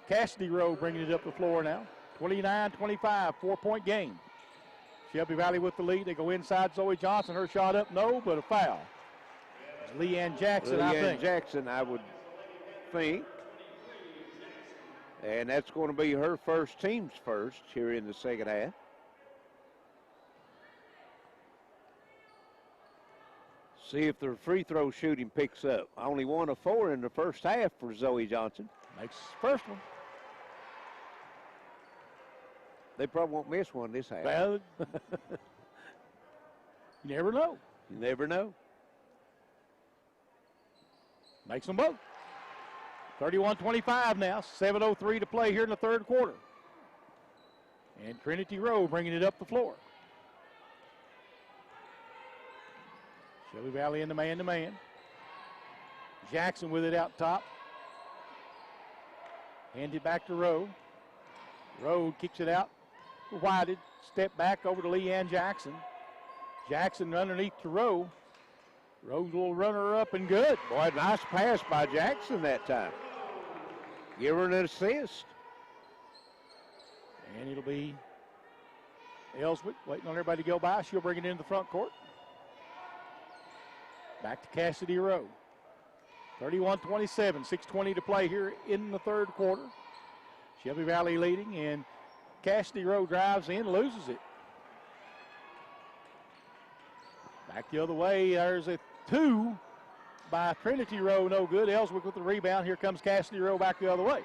Cassidy Rowe bringing it up the floor now. 29-25, 4-point game. Shelby Valley with the lead. They go inside. Zoe Johnson, her shot up, no, but a foul. Leanne Jackson, I think. Jackson, I would think. And that's going to be her first, team's first here in the second half. See if the free throw shooting picks up. Only 1 of 4 in the first half for Zoe Johnson. Makes first one. They probably won't miss one this half. Well, you never know. You never know. Makes them both. 31-25 now. 7:03 to play here in the third quarter. And Trinity Rowe bringing it up the floor. Shelby Valley in the man-to-man. Jackson with it out top. Handed back to Rowe. Rowe kicks it out. Whited. Step back over to Leanne Jackson. Jackson underneath to Rowe. Rowe's little runner up and good. Boy, nice pass by Jackson that time. Give her an assist. And it'll be Ellswick waiting on everybody to go by. She'll bring it into the front court. Back to Cassidy Rowe. 31-27, 6:20 to play here in the third quarter. Shelby Valley leading, and Cassidy Rowe drives in, loses it. Back the other way, there's a 2 by Trinity Rowe, no good. Ellswick with the rebound. Here comes Cassidy Rowe back the other way.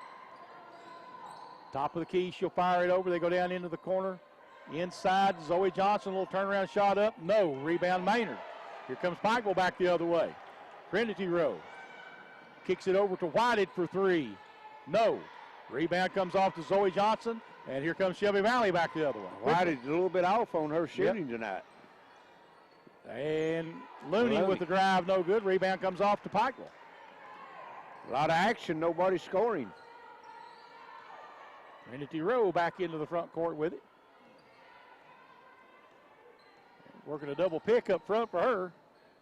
Top of the key, she'll fire it over. They go down into the corner. Inside, Zoe Johnson, a little turnaround shot up. No, rebound Maynard. Here comes Pikeville back the other way. Trinity Rowe kicks it over to Whited for 3. No. Rebound comes off to Zoe Johnson, and here comes Shelby Valley back the other way. Whited's a little bit off on her shooting tonight. And Looney with the drive, no good. Rebound comes off to Pikeville. A lot of action, nobody scoring. Trinity Rowe back into the front court with it. Working a double pick up front for her.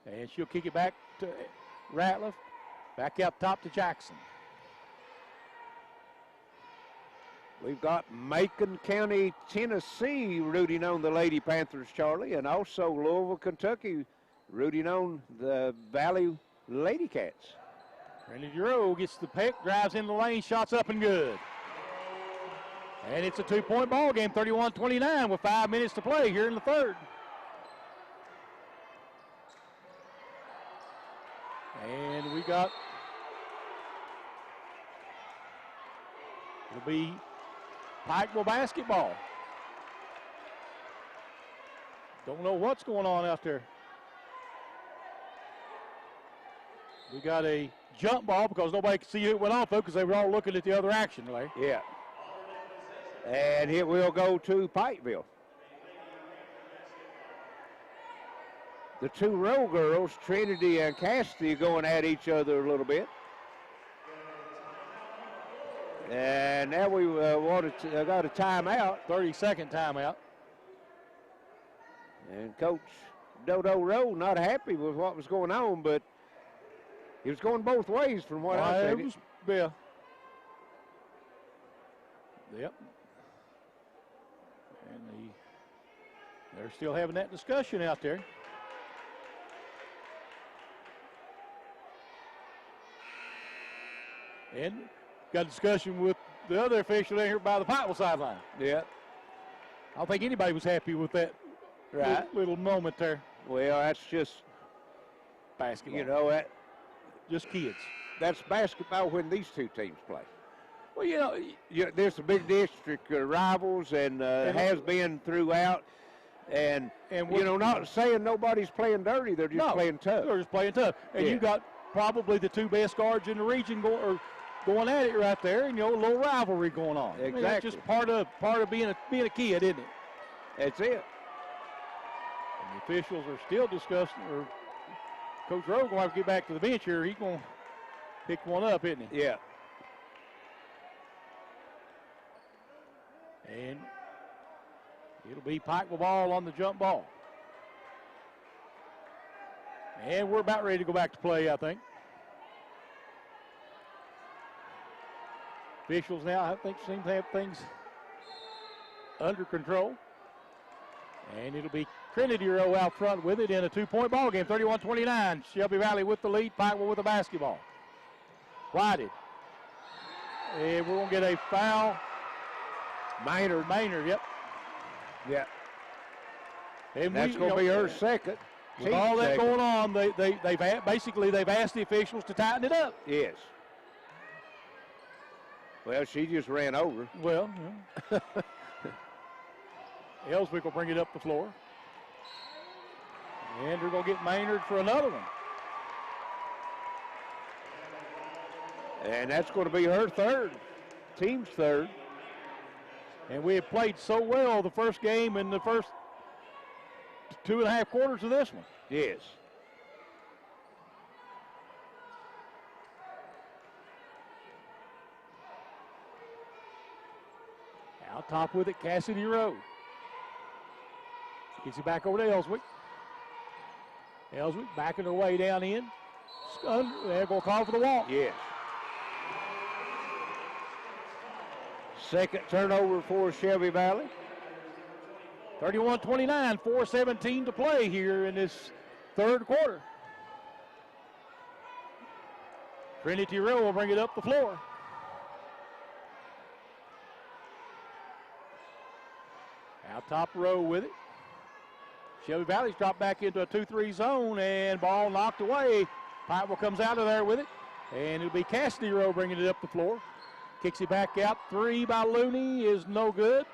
And she'll kick it back to Ratliff. Back out top to Jackson. We've got Macon County, Tennessee rooting on the Lady Panthers, Charlie, and also Louisville, Kentucky rooting on the Valley Lady Cats. Trinity Rowe gets the pick, drives in the lane, shots up and good. And it's a 2-point ball game, 31-29 with 5 minutes to play here in the third. And we got, it'll be Pikeville basketball. Don't know what's going on out there. We got a jump ball because nobody could see who it went off of because they were all looking at the other action, Larry. Yeah. And here we'll go to Pikeville. The 2 Rowe girls, Trinity and Cassidy, going at each other a little bit. And now we got a timeout. 30-second timeout. And Coach Dodo Rowe not happy with what was going on, but he was going both ways from what I said. Yeah. Yep. And they're still having that discussion out there. And got a discussion with the other official there here by the Pikeville sideline. Yeah. I don't think anybody was happy with that little moment there. Well, that's just basketball. You know, just kids. That's basketball when these two teams play. Well, there's a big district rivals and has been throughout. And not saying nobody's playing dirty. They're just playing tough. They're just playing tough. And you got probably the 2 best guards in the region going at it right there, and a little rivalry going on. Exactly. I mean, that's just part of being a kid, isn't it? That's it. And the officials are still discussing, or Coach Rowe going to have to get back to the bench here. He's going to pick one up, isn't he? Yeah. And it'll be Pikeville ball on the jump ball. And we're about ready to go back to play, I think. Officials now, I think, seem to have things under control. And it'll be Trinity Row out front with it in a 2-point ball game, 31-29. Shelby Valley with the lead, Pikeville with the basketball. Whited. And we're going to get a foul. Maynard, yep. Yeah. And that's going to be her second. With all that going on, they've asked the officials to tighten it up. Yes. Well, she just ran over. Well, yeah. Ellswick will bring it up the floor. And they're going to get Maynard for another one. And that's going to be her third, team's third. And we have played so well the first game and the first 2.5 quarters of this one. Yes. Out top with it, Cassidy Rowe. Gets it back over to Ellswick. Ellswick backing her way down in. They're going to call for the walk. Yes. Second turnover for Shelby Valley. 31-29, 4:17 to play here in this third quarter. Trinity Rowe will bring it up the floor. Out top Rowe with it. Shelby Valley's dropped back into a 2-3 zone and ball knocked away. Pikeville comes out of there with it. And it'll be Cassidy Rowe bringing it up the floor. Kicks it back out. 3 by Looney is no good.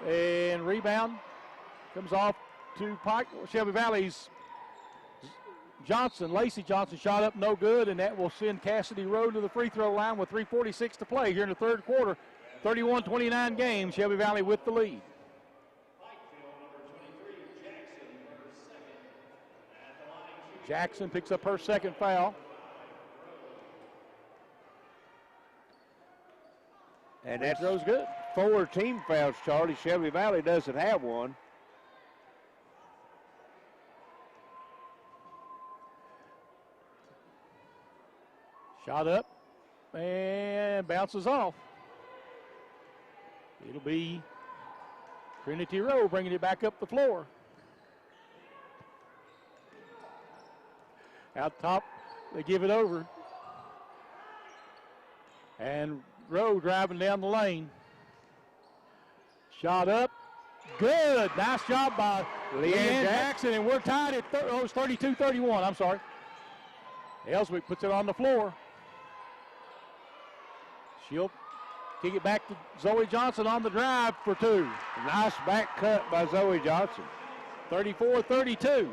And rebound comes off to Shelby Valley's Johnson. Lacey Johnson shot up no good, and that will send Cassidy Rowe to the free throw line with 3:46 to play here in the third quarter. 31-29 game. Shelby Valley with the lead. Jackson picks up her second foul. And that goes good. 4 team fouls, Charlie. Shelby Valley doesn't have one. Shot up and bounces off. It'll be Trinity Rowe bringing it back up the floor. Out top, they give it over. And Rowe driving down the lane. Shot up. Good. Nice job by Leanne Jackson. And we're tied at it's 32-31. I'm sorry. Ellswick puts it on the floor. She'll kick it back to Zoe Johnson on the drive for 2. Nice back cut by Zoe Johnson. 34-32.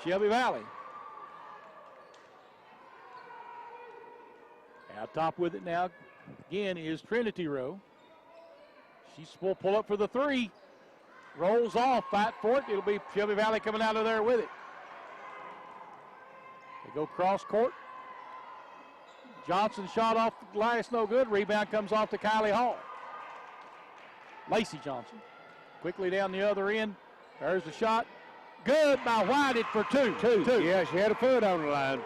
Shelby Valley. Out top with it now, again, is Trinity Rowe. She's will pull up for the 3. Rolls off, fight for it. It'll be Shelby Valley coming out of there with it. They go cross court. Johnson shot off the glass, no good. Rebound comes off to Kylie Hall. Lacey Johnson quickly down the other end. There's the shot. Good by Whited for 2. Yeah, she had a foot on the line.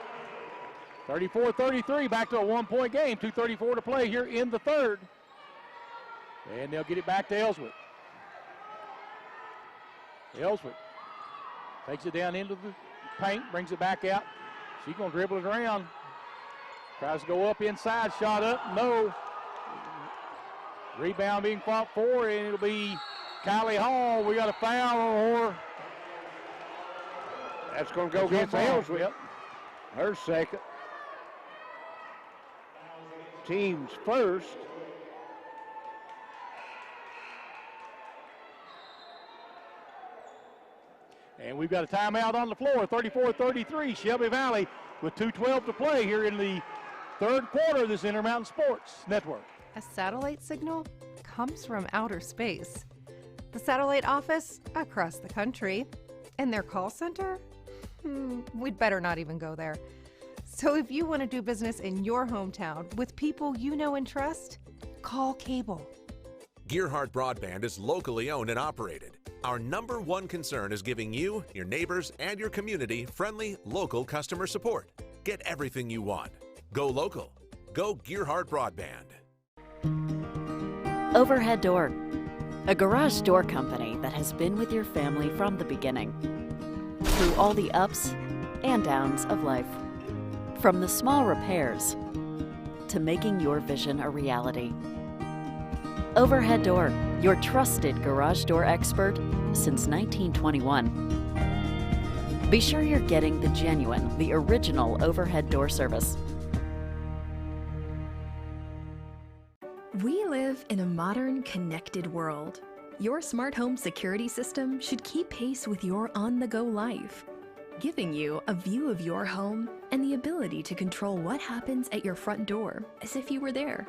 34-33, back to a 1-point game. 2:34 to play here in the third. And they'll get it back to Ellswick. Ellswick takes it down into the paint, brings it back out. She's going to dribble it around. Tries to go up inside, shot up, no. Rebound being fought for, and it'll be Kylie Hall. We got a foul, or that's going to go against Ellswick. Yep. Her second. Team's first. And we've got a timeout on the floor, 34-33. Shelby Valley with 2:12 to play here in the third quarter of this Intermountain Sports Network. A satellite signal comes from outer space. The satellite office across the country. And their call center? We'd better not even go there. So if you want to do business in your hometown with people you know and trust, call Cable. Gearheart Broadband is locally owned and operated. Our #1 concern is giving you, your neighbors, and your community friendly, local customer support. Get everything you want. Go local. Go Gearheart Broadband. Overhead door. A garage door company that has been with your family from the beginning. Through all the ups and downs of life. From the small repairs to making your vision a reality. Overhead Door, your trusted garage door expert since 1921. Be sure you're getting the genuine, the original overhead door service. We live in a modern, connected world. Your smart home security system should keep pace with your on-the-go life, giving you a view of your home and the ability to control what happens at your front door as if you were there.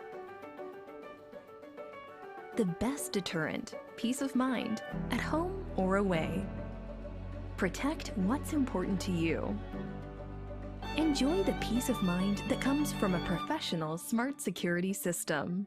The best deterrent, peace of mind, at home or away. Protect what's important to you. Enjoy the peace of mind that comes from a professional smart security system.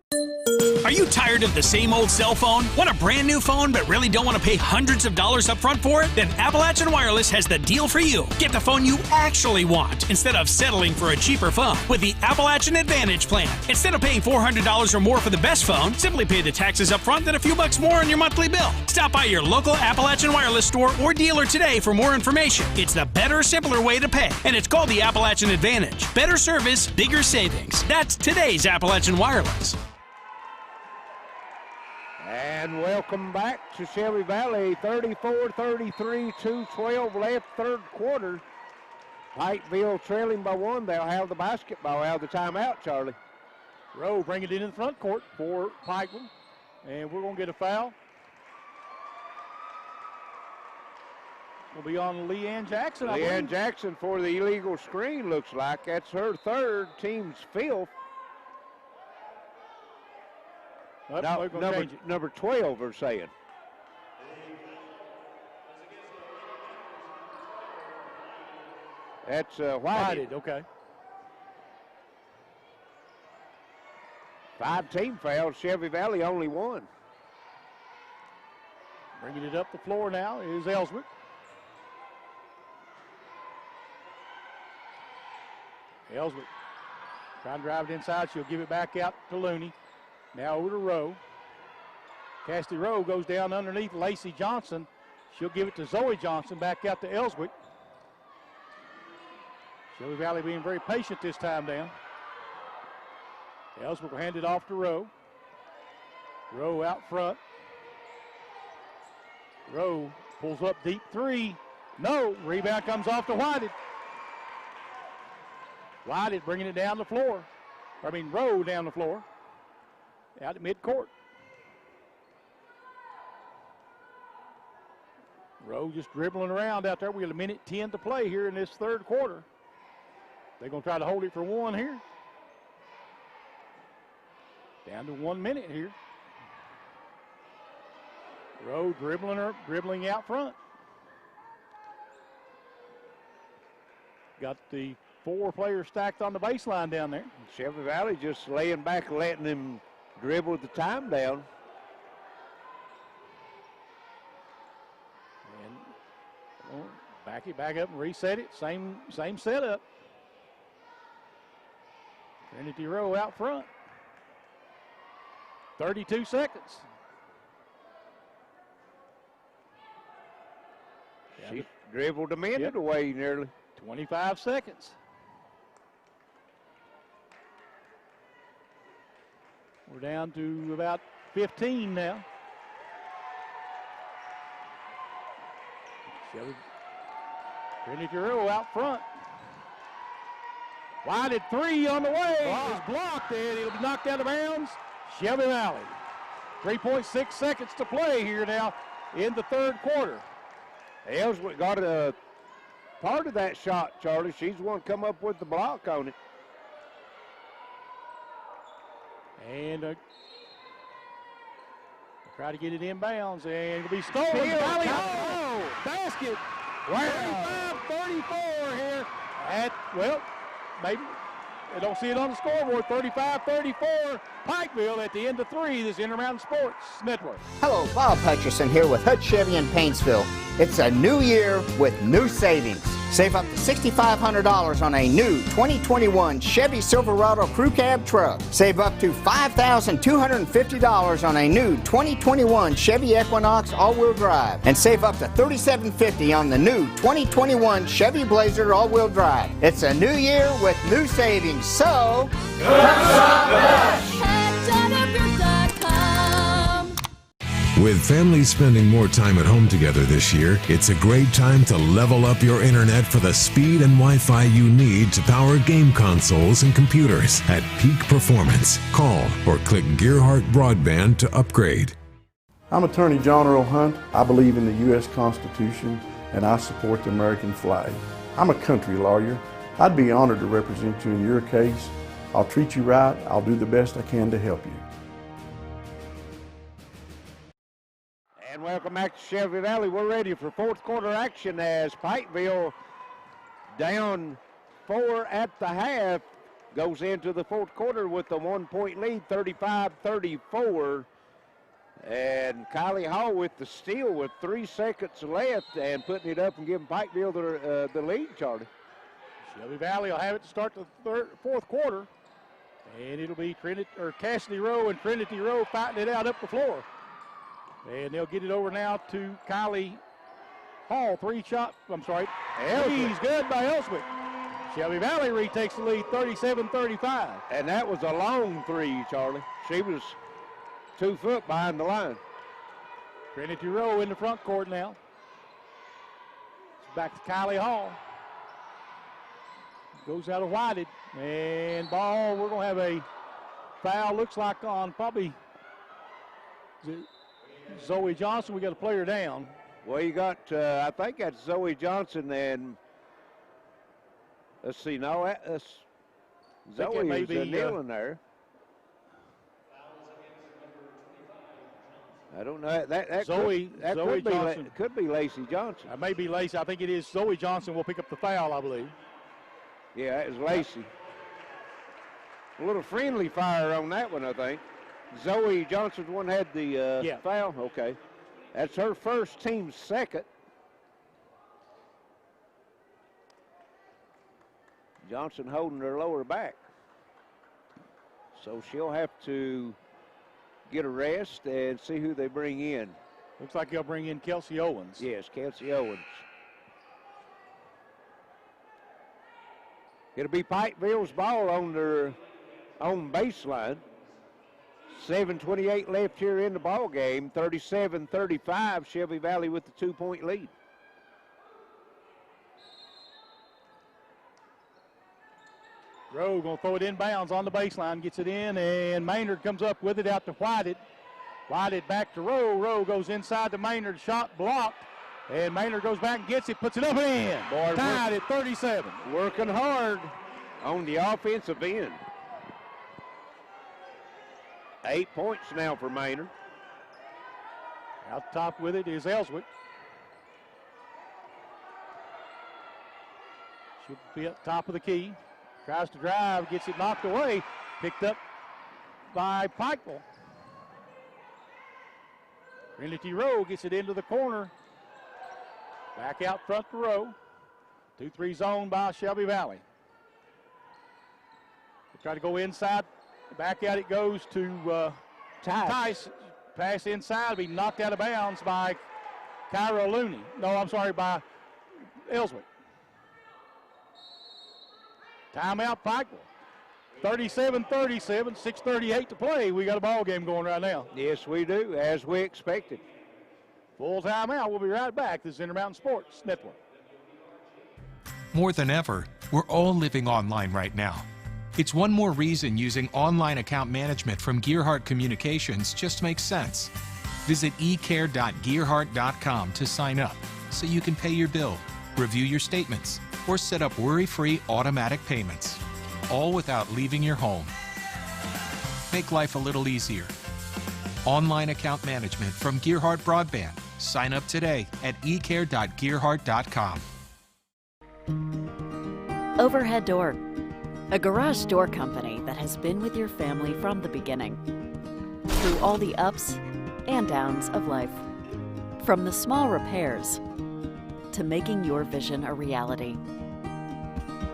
Are you tired of the same old cell phone? Want a brand new phone but really don't want to pay hundreds of dollars up front for it? Then Appalachian Wireless has the deal for you. Get the phone you actually want instead of settling for a cheaper phone with the Appalachian Advantage plan. Instead of paying $400 or more for the best phone, simply pay the taxes up front and a few bucks more on your monthly bill. Stop by your local Appalachian Wireless store or dealer today for more information. It's the better, simpler way to pay, and it's called the Appalachian Advantage. Better service, bigger savings. That's today's Appalachian Wireless. And welcome back to Shelby Valley, 34-33, 2:12 left, third quarter. Pikeville trailing by one. They'll have the basketball out of the timeout, Charlie. Rowe bringing it in the front court for Pikeville, and we're going to get a foul. Will be on Leanne Jackson. Leanne Jackson for the illegal screen, looks like. That's her third, team's fifth. Number 12, they're saying. That's Whited. Okay. 5 team fouls. Shelby Valley only one. Bringing it up the floor now is Ellswick. Ellswick trying to drive it inside. She'll give it back out to Looney. Now over to Rowe. Cassidy Rowe goes down underneath Lacey Johnson. She'll give it to Zoe Johnson, back out to Ellswick. Shelby Valley being very patient this time down. Ellswick will hand it off to Rowe. Rowe out front. Rowe pulls up deep three. No, rebound comes off to Whited. Whited bringing it down the floor. Rowe down the floor. Out at midcourt. Rowe just dribbling around out there. We got 1:10 to play here in this third quarter. They're going to try to hold it for one here. Down to 1 minute here. Rowe dribbling out front. Got the 4 players stacked on the baseline down there. Shelby Valley just laying back and letting them dribble the time down. And back it back up and reset it. Same setup. Trinity Rowe out front. 32 seconds. She dribbled a minute away nearly. 25 seconds. We're down to about 15 now. Trinity Rowe out front. Wide at 3 on the way. It is blocked and it'll be knocked out of bounds. Shelby Valley. 3.6 seconds to play here now in the third quarter. Ellswick got a part of that shot, Charlie. She's the one come up with the block on it. And try to get it inbounds, and it'll be stolen. Valley basket. 35-34 here maybe I don't see it on the scoreboard. 35-34, Pikeville at the end of 3, this Intermountain Sports Network. Hello, Bob Hutcherson here with Hutch Chevy in Paintsville. It's a new year with new savings. Save up to $6,500 on a new 2021 Chevy Silverado Crew Cab truck. Save up to $5,250 on a new 2021 Chevy Equinox all-wheel drive. And save up to $3,750 on the new 2021 Chevy Blazer all-wheel drive. It's a new year with new savings, so... With families spending more time at home together this year, it's a great time to level up your internet for the speed and Wi-Fi you need to power game consoles and computers at peak performance. Call or click Gearheart Broadband to upgrade. I'm Attorney John Earl Hunt. I believe in the U.S. Constitution and I support the American flag. I'm a country lawyer. I'd be honored to represent you in your case. I'll treat you right. I'll do the best I can to help you. And welcome back to Shelby Valley. We're ready for fourth quarter action as Pikeville, down 4 at the half, goes into the fourth quarter with a 1-point lead, 35-34. And Kylie Hall with the steal with 3 seconds left and putting it up and giving Pikeville the lead, Charlie. Shelby Valley will have it to start the fourth quarter. And it'll be Cassidy Rowe and Trinity Rowe fighting it out up the floor. And they'll get it over now to Kylie Hall. 3-shot, he's good by Elswick. Shelby Valley retakes the lead, 37-35. And that was a long 3, Charlie. She was 2 foot behind the line. Trinity Rowe in the front court now. It's back to Kylie Hall. Goes out of Whited. And ball, we're going to have a foul, looks like on probably Zoe Johnson. We got a player down. Well, you got, I think that's Zoe Johnson and, let's see, no, that's Zoe is kneeling there. I don't know. That Zoe Johnson. Could be Lacey Johnson. That may be Lacey. I think it is Zoe Johnson will pick up the foul, I believe. Yeah, it was Lacey. A little friendly fire on that one, I think. Zoe Johnson's one had the foul. Okay. That's her first, team's second. Johnson holding her lower back. So she'll have to get a rest and see who they bring in. Looks like they'll bring in Kelsey Owens. Yes, Kelsey Owens. It'll be Pikeville's ball on their own baseline. 7:28 left here in the ball game. 37-35. Shelby Valley with the 2-point lead. Rowe going to throw it inbounds on the baseline, gets it in, and Maynard comes up with it out to Whited. Whited back to Rowe. Rowe goes inside to Maynard, shot blocked, and Maynard goes back and gets it, puts it up and in. Boy, tied at 37. Working hard on the offensive end. 8 points now for Maynard. Out top with it is Elswick. Should be up top of the key. Tries to drive, gets it knocked away. Picked up by Pikeville. Trinity Rowe gets it into the corner. Back out front to Rowe. 2-3 zone by Shelby Valley. They try to go inside. Back out it goes to Tice. Pass inside, be knocked out of bounds by Kyra Looney. No, I'm sorry, by Elswick. Timeout, Pikeville. 37-37, 6:38 to play. We got a ball game going right now. Yes, we do, as we expected. Full timeout. We'll be right back. This is Intermountain Sports Network. More than ever, we're all living online right now. It's one more reason using online account management from Gearheart Communications just makes sense. Visit ecare.gearheart.com to sign up so you can pay your bill, review your statements, or set up worry-free automatic payments, all without leaving your home. Make life a little easier. Online account management from Gearheart Broadband. Sign up today at ecare.gearheart.com. Overhead Door, a garage door company that has been with your family from the beginning, through all the ups and downs of life. From the small repairs to making your vision a reality.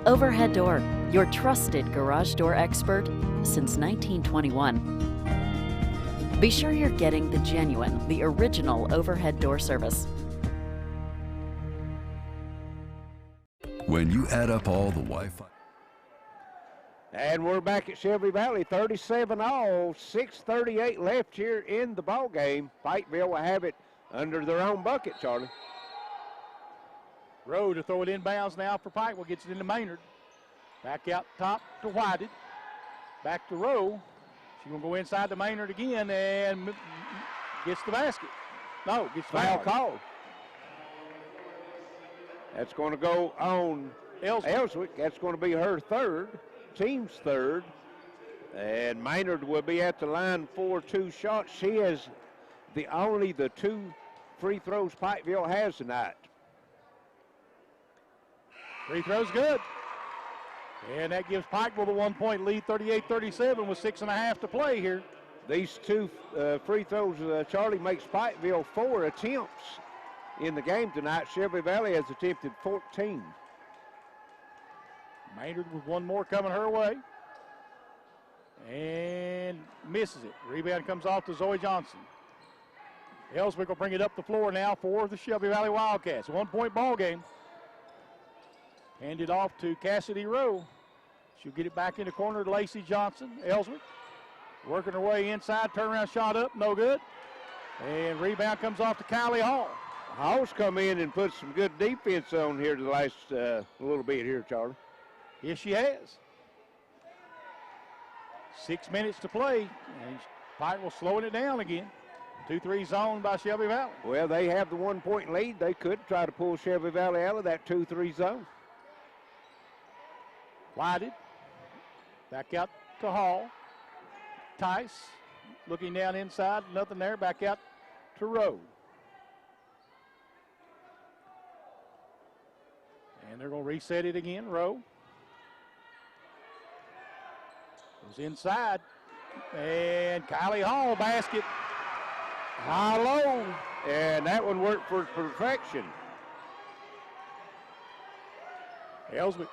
Overhead Door, your trusted garage door expert since 1921. Be sure you're getting the genuine, the original overhead door service. When you add up all the Wi-Fi... And we're back at Shelby Valley, 37-all, 6:38 left here in the ball game. Pikeville will have it under their own bucket, Charlie. Rowe to throw it inbounds now for Pikeville, gets it into Maynard. Back out top to Whited. Back to Rowe. She's going to go inside to Maynard again and gets the basket. No, gets Foul fouled. call. That's going to go on Ellswick. That's going to be her third, team's third. And Maynard will be at the line for 2 shots. She has only the 2 free throws Pikeville has tonight. Free throw's good. And that gives Pikeville the 1-point lead, 38-37 with 6.5 to play here. These 2 free throws, Charlie, makes Pikeville 4 attempts in the game tonight. Shelby Valley has attempted 14. Maynard with one more coming her way. And misses it. Rebound comes off to Zoe Johnson. Ellswick will bring it up the floor now for the Shelby Valley Wildcats. 1-point ball game. Handed off to Cassidy Rowe. She'll get it back in the corner to Lacey Johnson. Ellswick working her way inside. Turnaround shot up, no good. And rebound comes off to Kylie Hall. Hall's come in and put some good defense on here the last little bit here, Charlie. Yes, she has. 6 minutes to play. And Pikeville slowing it down again. 2-3 zone by Shelby Valley. Well, they have the 1-point lead. They could try to pull Shelby Valley out of that 2-3 zone. Whited. Back out to Hall. Tice looking down inside. Nothing there. Back out to Rowe. And they're going to reset it again. Rowe. Goes inside. And Kylie Hall basket. High low. And that one worked for perfection. Ellswick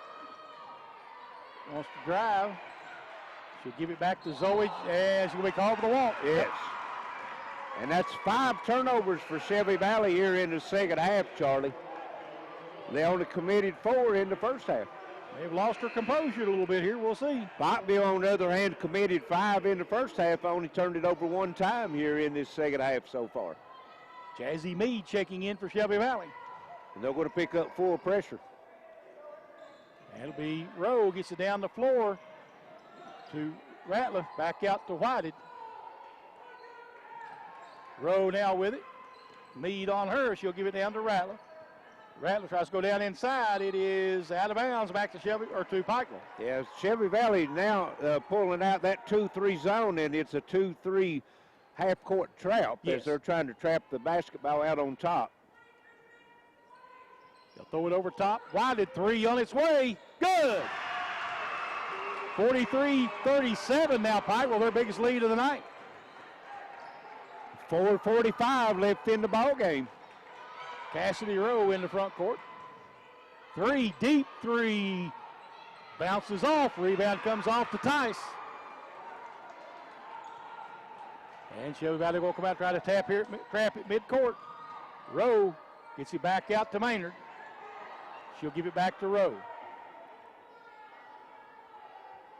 wants to drive. She'll give it back to Zoe, and she'll be called for the walk. Yes. And that's 5 turnovers for Shelby Valley here in the second half, Charlie. They only committed 4 in the first half. They've lost her composure a little bit here. We'll see. Pikeville, on the other hand, committed 5 in the first half, only turned it over 1 time here in this second half so far. Jazzy Mead checking in for Shelby Valley. And they're going to pick up full pressure. That'll be Rowe, gets it down the floor to Rattler, back out to Whited. Rowe now with it. Mead on her, she'll give it down to Rattler. Rattler tries to go down inside. It is out of bounds, back to Shelby, or to Pikeville. Yeah, Shelby Valley now pulling out that 2-3 zone, and it's a 2-3 half-court trap as they're trying to trap the basketball out on top. They'll throw it over top. Whited 3 on its way. Good. 43-37 now. Pikeville, their biggest lead of the night. 4:45 left in the ball game. Cassidy Rowe in the front court. 3, deep 3. Bounces off. Rebound comes off to Tice. And Shelby Valley will come out, try to trap it midcourt. Rowe gets it back out to Maynard. She'll give it back to Rowe.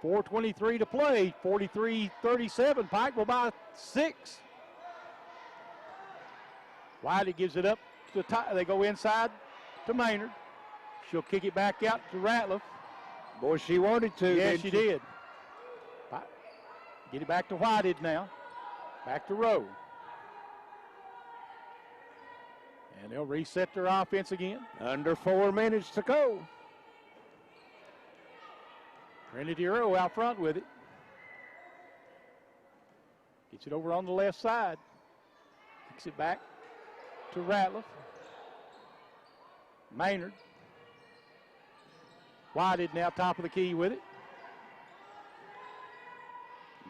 4:23 to play. 43-37. Pikeville by 6. Wiley gives it up to they go inside to Maynard. She'll kick it back out to Ratliff. Boy, she wanted to. Yes, she did. Get it back to Whited now. Back to Rowe. And they'll reset their offense again. Under 4 minutes to go. Trinity Rowe out front with it. Gets it over on the left side. Kicks it back to Ratliff. Maynard. Whited now top of the key with it.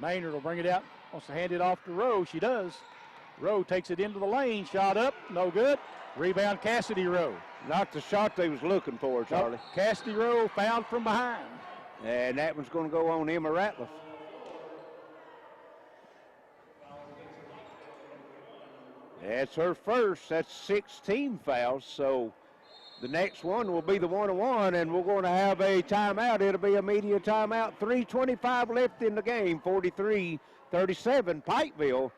Maynard will bring it out. Wants to hand it off to Rowe. She does. Rowe takes it into the lane, shot up, no good. Rebound Cassidy Rowe. Not the shot they was looking for, Charlie. Nope. Cassidy Rowe fouled from behind. And that one's going to go on Emma Ratliff. That's her first. That's 6 team fouls. So the next one will be the 1-on-1, and we're going to have a timeout. It'll be a media timeout. 3:25 left in the game. 43-37. Pikeville.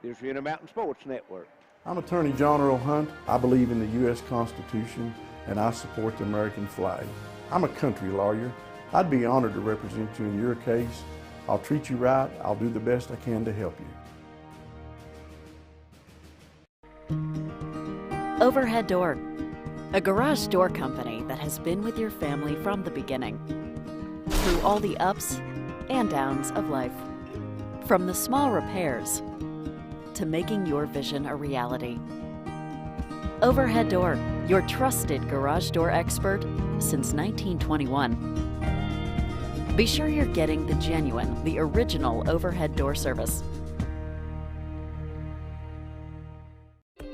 This is Intermountain Sports Network. I'm Attorney John Earl Hunt. I believe in the U.S. Constitution, and I support the American flag. I'm a country lawyer. I'd be honored to represent you in your case. I'll treat you right. I'll do the best I can to help you. Overhead Door, a garage door company that has been with your family from the beginning, through all the ups and downs of life. From the small repairs to making your vision a reality. Overhead Door, your trusted garage door expert since 1921. Be sure you're getting the genuine, the original overhead door service.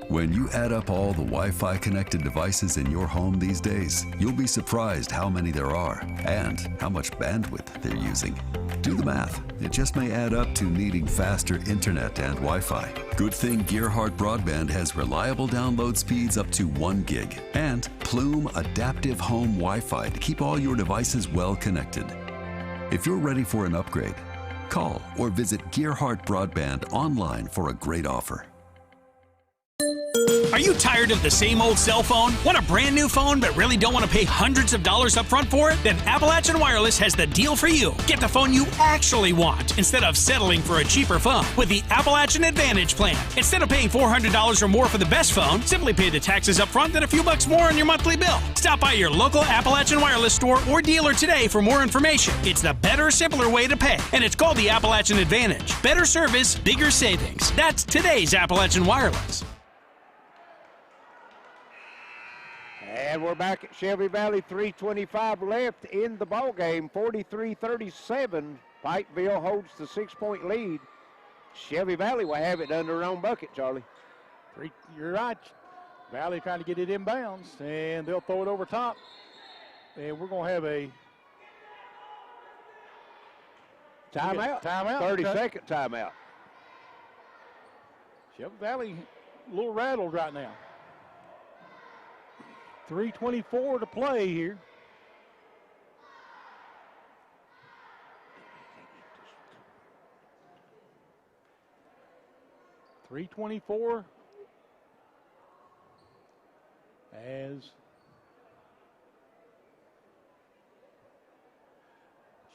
When you add up all the Wi-Fi connected devices in your home these days, you'll be surprised how many there are and how much bandwidth they're using. Do the math. It just may add up to needing faster internet and Wi-Fi. Good thing Gearheart Broadband has reliable download speeds up to 1 gig and Plume Adaptive Home Wi-Fi to keep all your devices well connected. If you're ready for an upgrade, call or visit Gearheart Broadband online for a great offer. Are you tired of the same old cell phone? Want a brand new phone but really don't want to pay hundreds of dollars up front for it? Then Appalachian Wireless has the deal for you. Get the phone you actually want instead of settling for a cheaper phone with the Appalachian Advantage Plan. Instead of paying $400 or more for the best phone, simply pay the taxes up front and a few bucks more on your monthly bill. Stop by your local Appalachian Wireless store or dealer today for more information. It's the better, simpler way to pay, and it's called the Appalachian Advantage. Better service, bigger savings. That's today's Appalachian Wireless. And we're back at Shelby Valley, 3:25 left in the ball game. 43-37. Pikeville holds the 6-point lead. Shelby Valley will have it under their own bucket, Charlie. You're right. Valley trying to get it inbounds, and they'll throw it over top. And we're going to have a timeout. 30-second timeout. Shelby Valley a little rattled right now. 3:24 to play here. .324 as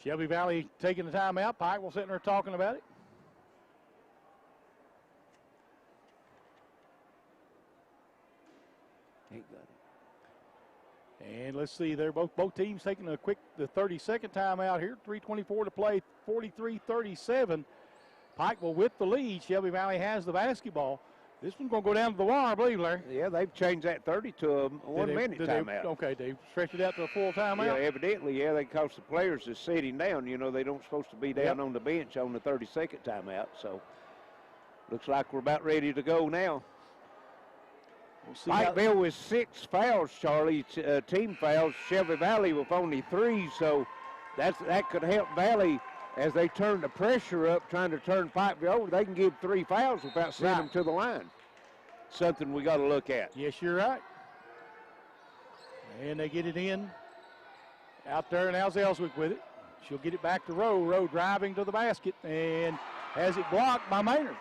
Shelby Valley taking the timeout. Pike will sitting there talking about it. And let's see, they're both teams taking the 30-second timeout here. 3:24 to play, 43-37. Pikeville with the lead. Shelby Valley has the basketball. This one's going to go down to the wire, I believe, Larry. Yeah, they've changed that 30 to a 1 minute timeout. Okay, they stretched it out to a full timeout. Yeah, evidently, yeah, because the players are sitting down. You know, they don't supposed to be down on the bench on the 30-second timeout. So, looks like we're about ready to go now. Pikeville with 6 fouls, Charlie, team fouls. Shelby Valley with only 3, so that could help Valley as they turn the pressure up, trying to turn Pikeville over. They can give 3 fouls without sending them to the line. Something we got to look at. Yes, you're right. And they get it in out there, and how's Ellswick with it? She'll get it back to Rowe. Rowe driving to the basket and has it blocked by Maynard.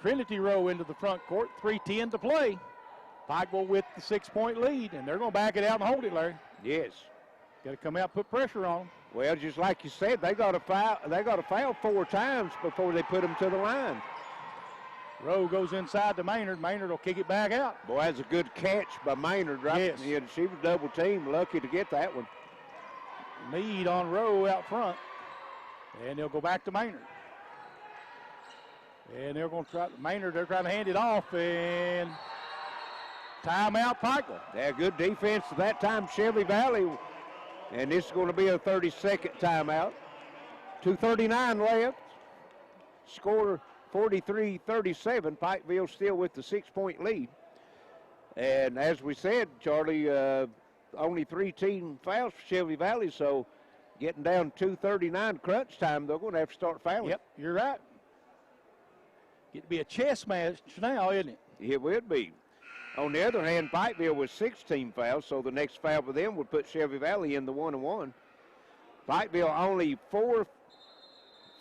Trinity Rowe into the front court, 3:10 to play. Pikeville with the 6-point lead, and they're going to back it out and hold it, Larry. Yes. Got to come out, put pressure on them. Well, just like you said, they got to foul 4 times before they put them to the line. Rowe goes inside to Maynard. Maynard will kick it back out. Boy, that's a good catch by Maynard, right? Yes. Yeah, she was double teamed. Lucky to get that one. Lead on Rowe out front, and they'll go back to Maynard. And they're going to try Maynard. They're trying to hand it off, and timeout Pikeville. Yeah, good defense that time, Shelby Valley. And this is going to be a 30-second timeout. 2:39 left. score 43-37. Pikeville still with the 6-point lead. And as we said, Charlie, only 3 team fouls for Shelby Valley, so getting down 2:39 crunch time, they're going to have to start fouling. Yep, you're right. Get to be a chess match now, isn't it? It would be. On the other hand, Pikeville was 6 team fouls, so the next foul for them would put Shelby Valley in the 1-1. Pikeville only 4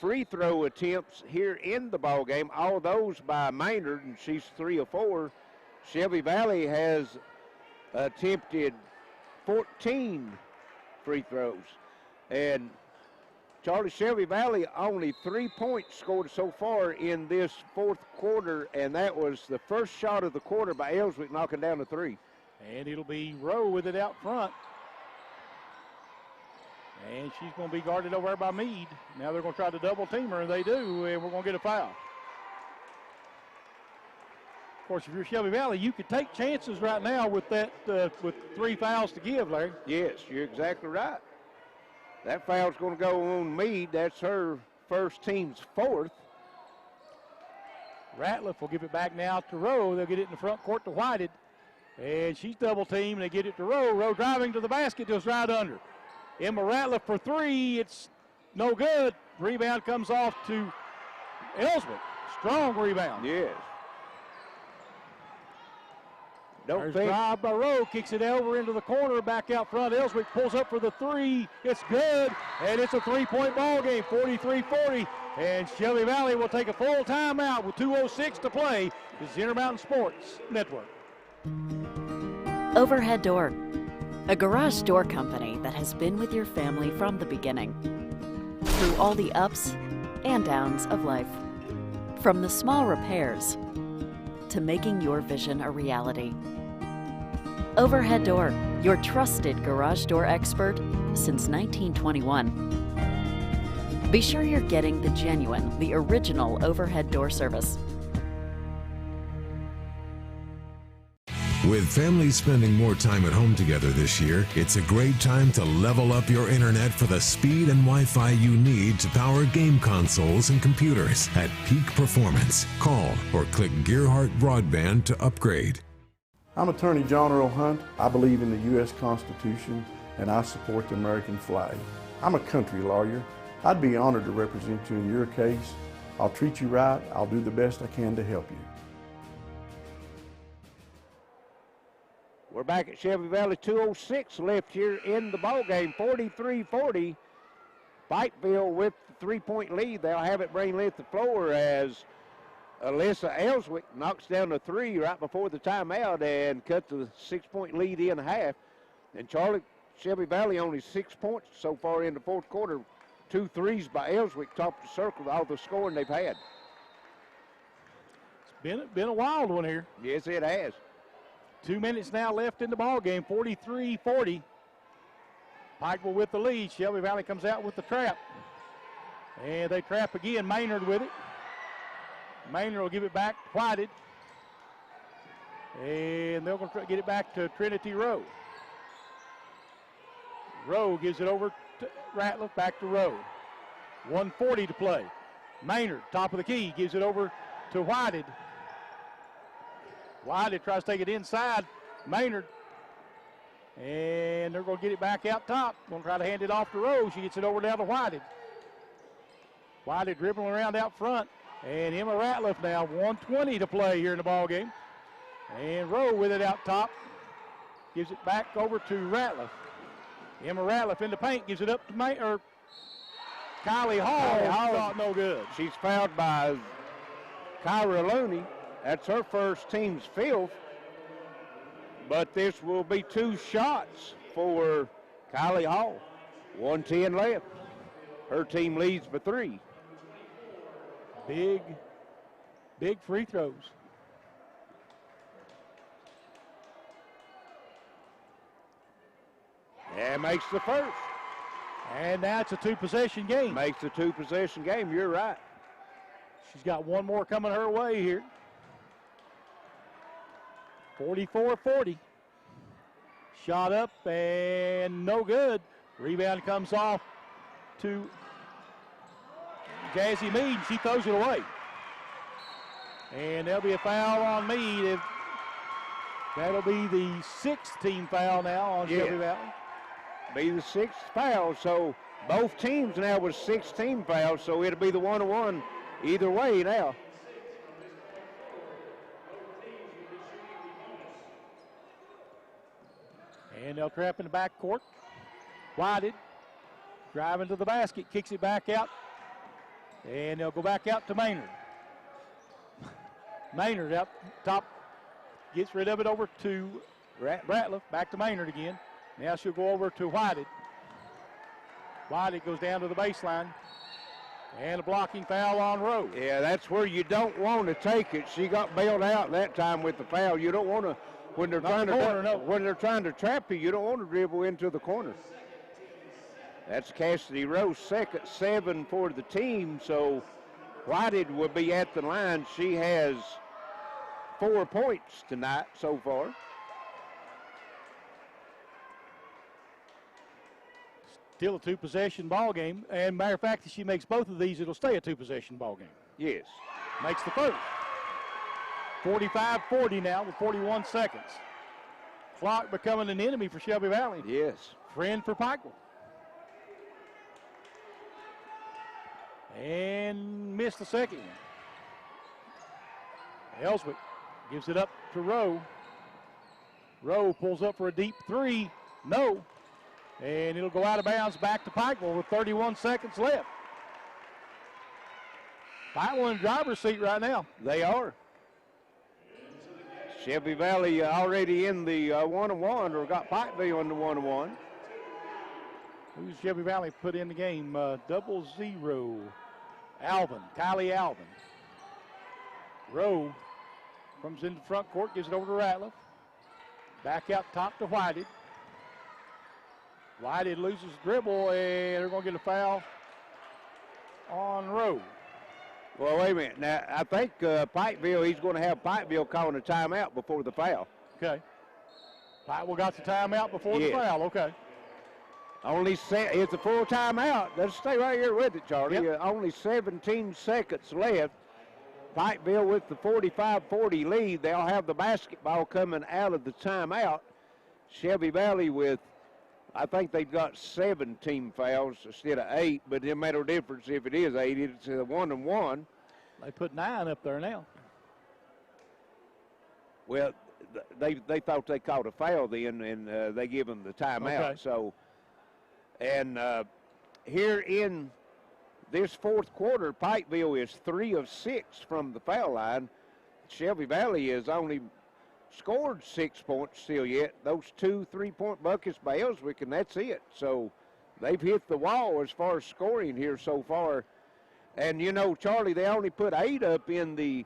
free throw attempts here in the ball game, all those by Maynard, and she's 3 of 4. Shelby Valley has attempted 14 free throws. And Charlie, Shelby Valley only 3 points scored so far in this 4th quarter, and that was the first shot of the quarter by Ellswick knocking down the 3. And it'll be Rowe with it out front. And she's going to be guarded over there by Meade. Now they're going to try to double team her, and they do, and we're going to get a foul. Of course, if you're Shelby Valley, you could take chances right now with that, with 3 fouls to give, Larry. Yes, you're exactly right. That foul's going to go on Meade. That's her first team's 4th. Ratliff will give it back now to Rowe. They'll get it in the front court to Whited. And she's double teamed. They get it to Rowe. Rowe driving to the basket, just right under. Emma Ratliff for 3. It's no good. Rebound comes off to Ellswick. Strong rebound. Yes. There's drive by Rowe, kicks it over into the corner, back out front. Ellswick pulls up for the 3. It's good, and it's a 3-point ball game, 43-40. And Shelby Valley will take a full timeout with 2:06 to play. This is Intermountain Sports Network. Overhead Door, a garage door company that has been with your family from the beginning, through all the ups and downs of life. From the small repairs to making your vision a reality. Overhead Door, your trusted garage door expert since 1921. Be sure you're getting the genuine, the original overhead door service. With families spending more time at home together this year, it's a great time to level up your internet for the speed and Wi-Fi you need to power game consoles and computers at peak performance. Call or click Gearheart Broadband to upgrade. I'm Attorney John Earl Hunt. I believe in the U.S. Constitution and I support the American flag. I'm a country lawyer. I'd be honored to represent you in your case. I'll treat you right. I'll do the best I can to help you. We're back at Shelby Valley, 2:06 left here in the ball game, 43-40. Pikeville with the 3-point lead. They'll have it bring length the floor as Alyssa Ellswick knocks down the 3 right before the timeout and cut the 6-point lead in half. And Charlie, Shelby Valley only 6 points so far in the 4th quarter. 2 threes by Ellswick topped the circle, all the scoring they've had. It's been a wild one here. Yes, it has. 2 minutes now left in the ball game, 43-40. Pikeville with the lead. Shelby Valley comes out with the trap. And they trap again. Maynard with it. Maynard will give it back to Whited. And they're going to get it back to Trinity Rowe. Rowe gives it over to Ratliff, back to Rowe. 1:40 to play. Maynard, top of the key, gives it over to Whited. Whited tries to take it inside. Maynard. And they're going to get it back out top. Going to try to hand it off to Rowe. She gets it over down to Whited. Whited dribbling around out front. And Emma Ratliff now, 1:20 to play here in the ball game. And Rowe with it out top. Gives it back over to Ratliff. Emma Ratliff in the paint, gives it up to Kylie Hall. Shot no good. She's fouled by Kyra Looney. That's her first team's 5th. But this will be 2 shots for Kylie Hall. 1:10 left. Her team leads by 3. Big free throws. And makes the first. And now it's a 2-possession game. Makes a 2-possession game, you're right. She's got one more coming her way here. 44-40. Shot up and no good. Rebound comes off to Jazzy Mead, and she throws it away. And there'll be a foul on Mead. That'll be the 6th team foul now on Shelby Valley. Be the 6th foul, so both teams now with 6 team fouls, so it'll be the 1-1 either way now. And they'll trap in the backcourt. Whited, driving to the basket, kicks it back out. And they'll go back out to Maynard. Maynard out top, gets rid of it over to Ratliff. Back to Maynard again. Now she'll go over to Whited. Whited goes down to the baseline. And a blocking foul on Rowe. Yeah, that's where you don't want to take it. She got bailed out that time with the foul. You don't want to, when they're when they're trying to trap you, you don't want to dribble into the corner. That's Cassidy Rowe's second 7 for the team, so Whited will be at the line. She has 4 points tonight so far. Still a 2-possession ball game. And matter of fact, if she makes both of these, it'll stay a 2-possession ball game. Yes. Makes the first. 45-40 now with 41 seconds. Clock becoming an enemy for Shelby Valley. Yes. Friend for Pikeville. And missed the second one. Ellswick gives it up to Rowe. Rowe pulls up for a deep 3. No. And it'll go out of bounds back to Pikeville with 31 seconds left. Pikeville in the driver's seat right now. They are. Shelby Valley already in the 1-1, or got Pikeville in the 1-1. Who's Shelby Valley put in the game? 0-0. Alvin, Kylie Alvin. Rowe comes into the front court, gives it over to Ratliff. Back out top to Whited. Whited loses dribble, and they're going to get a foul on Rowe. Well, wait a minute. Now, I think Pikeville, he's going to have Pikeville calling a timeout before the foul. Okay. Pikeville got the timeout before the foul. Okay. It's a full timeout. Let's stay right here with it, Charlie. Yep. Only 17 seconds left. Pikeville with the 45-40 lead. They'll have the basketball coming out of the timeout. Shelby Valley with, I think they've got 7 team fouls instead of 8, but it doesn't make no difference if it is 8. It's a 1-1. They put 9 up there now. Well, they thought they caught a foul then, and they give them the timeout. Okay. So, and here in this fourth quarter, Pikeville is 3 of 6 from the foul line. Shelby Valley has only scored 6 points still yet. Those 2 3-point buckets by Ellswick, and that's it. So they've hit the wall as far as scoring here so far. And, you know, Charlie, they only put 8 up in the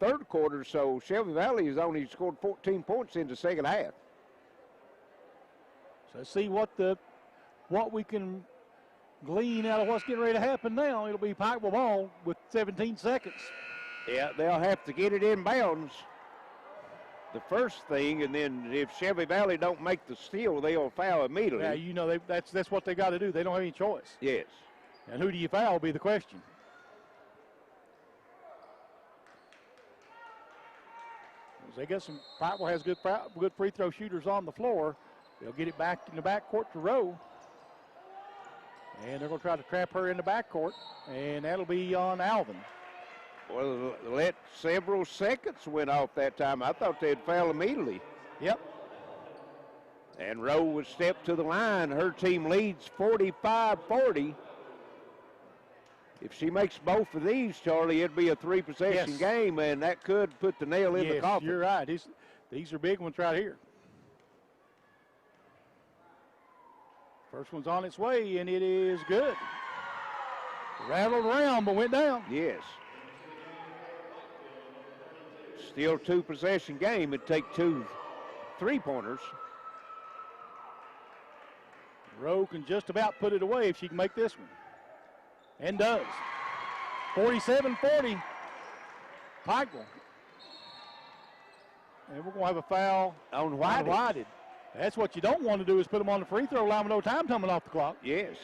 third quarter, so Shelby Valley has only scored 14 points in the second half. So let's see what we can glean out of what's getting ready to happen now. It'll be Pikeville ball with 17 seconds. Yeah, they'll have to get it in bounds. The first thing, and then if Shelby Valley don't make the steal, they'll foul immediately. Yeah, you know, that's what they got to do. They don't have any choice. Yes. And who do you foul will be the question. They got some, Pikeville has good free throw shooters on the floor. They'll get it back in the backcourt to Rowe. And they're going to try to trap her in the backcourt, and that'll be on Alvin. Well, let several seconds went off that time. I thought they'd foul immediately. Yep. And Rowe would step to the line. Her team leads 45-40. If she makes both of these, Charlie, it'd be a 3-possession game, and that could put the nail in the coffin. You're right. These are big ones right here. First one's on its way, and it is good. Rattled around, but went down. Yes. Still 2-possession game. It'd take 2 3-pointers. Rowe can just about put it away if she can make this one. And does. 47-40. Pikeville. And we're going to have a foul on Whited. That's what you don't want to do is put them on the free throw line with no time coming off the clock. Yes.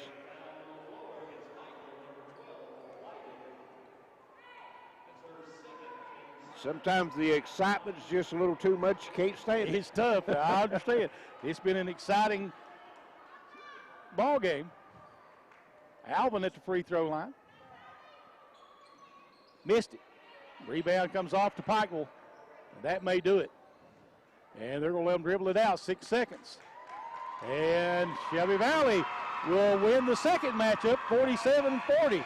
Sometimes the excitement's just a little too much. You can't stand it. It's tough. I understand. It's been an exciting ball game. Alvin at the free throw line. Missed it. Rebound comes off to Pikeville. That may do it. And they're going to let them dribble it out. 6 seconds. And Shelby Valley will win the second matchup, 47-40.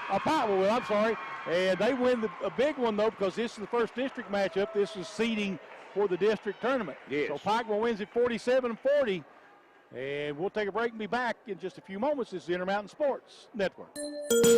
Pikeville will, I'm sorry. And they win a big one, though, because this is the first district matchup. This is seeding for the district tournament. Yes. So Pikeville wins it 47-40. And we'll take a break and be back in just a few moments. This is the Intermountain Sports Network.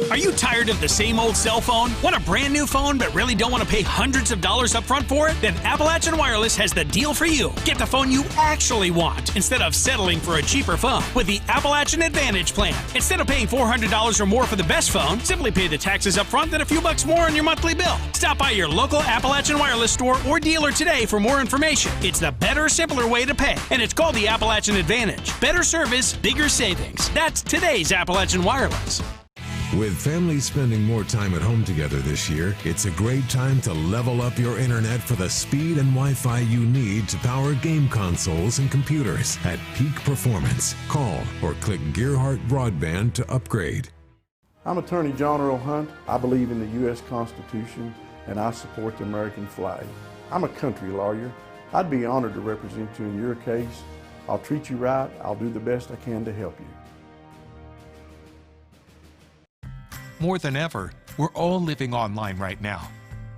Are you tired of the same old cell phone? Want a brand new phone but really don't want to pay hundreds of dollars up front for it? Then Appalachian Wireless has the deal for you. Get the phone you actually want instead of settling for a cheaper phone with the Appalachian Advantage plan. Instead of paying $400 or more for the best phone, simply pay the taxes up front and a few bucks more on your monthly bill. Stop by your local Appalachian Wireless store or dealer today for more information. It's the better, simpler way to pay, and it's called the Appalachian Advantage. Better service, bigger savings. That's today's Appalachian Wireless. With families spending more time at home together this year, it's a great time to level up your internet for the speed and Wi-Fi you need to power game consoles and computers at peak performance. Call or click Gearheart Broadband to upgrade. I'm Attorney John Earl Hunt. I believe in the U.S. Constitution and I support the American flag. I'm a country lawyer. I'd be honored to represent you in your case. I'll treat you right. I'll do the best I can to help you. More than ever, we're all living online right now.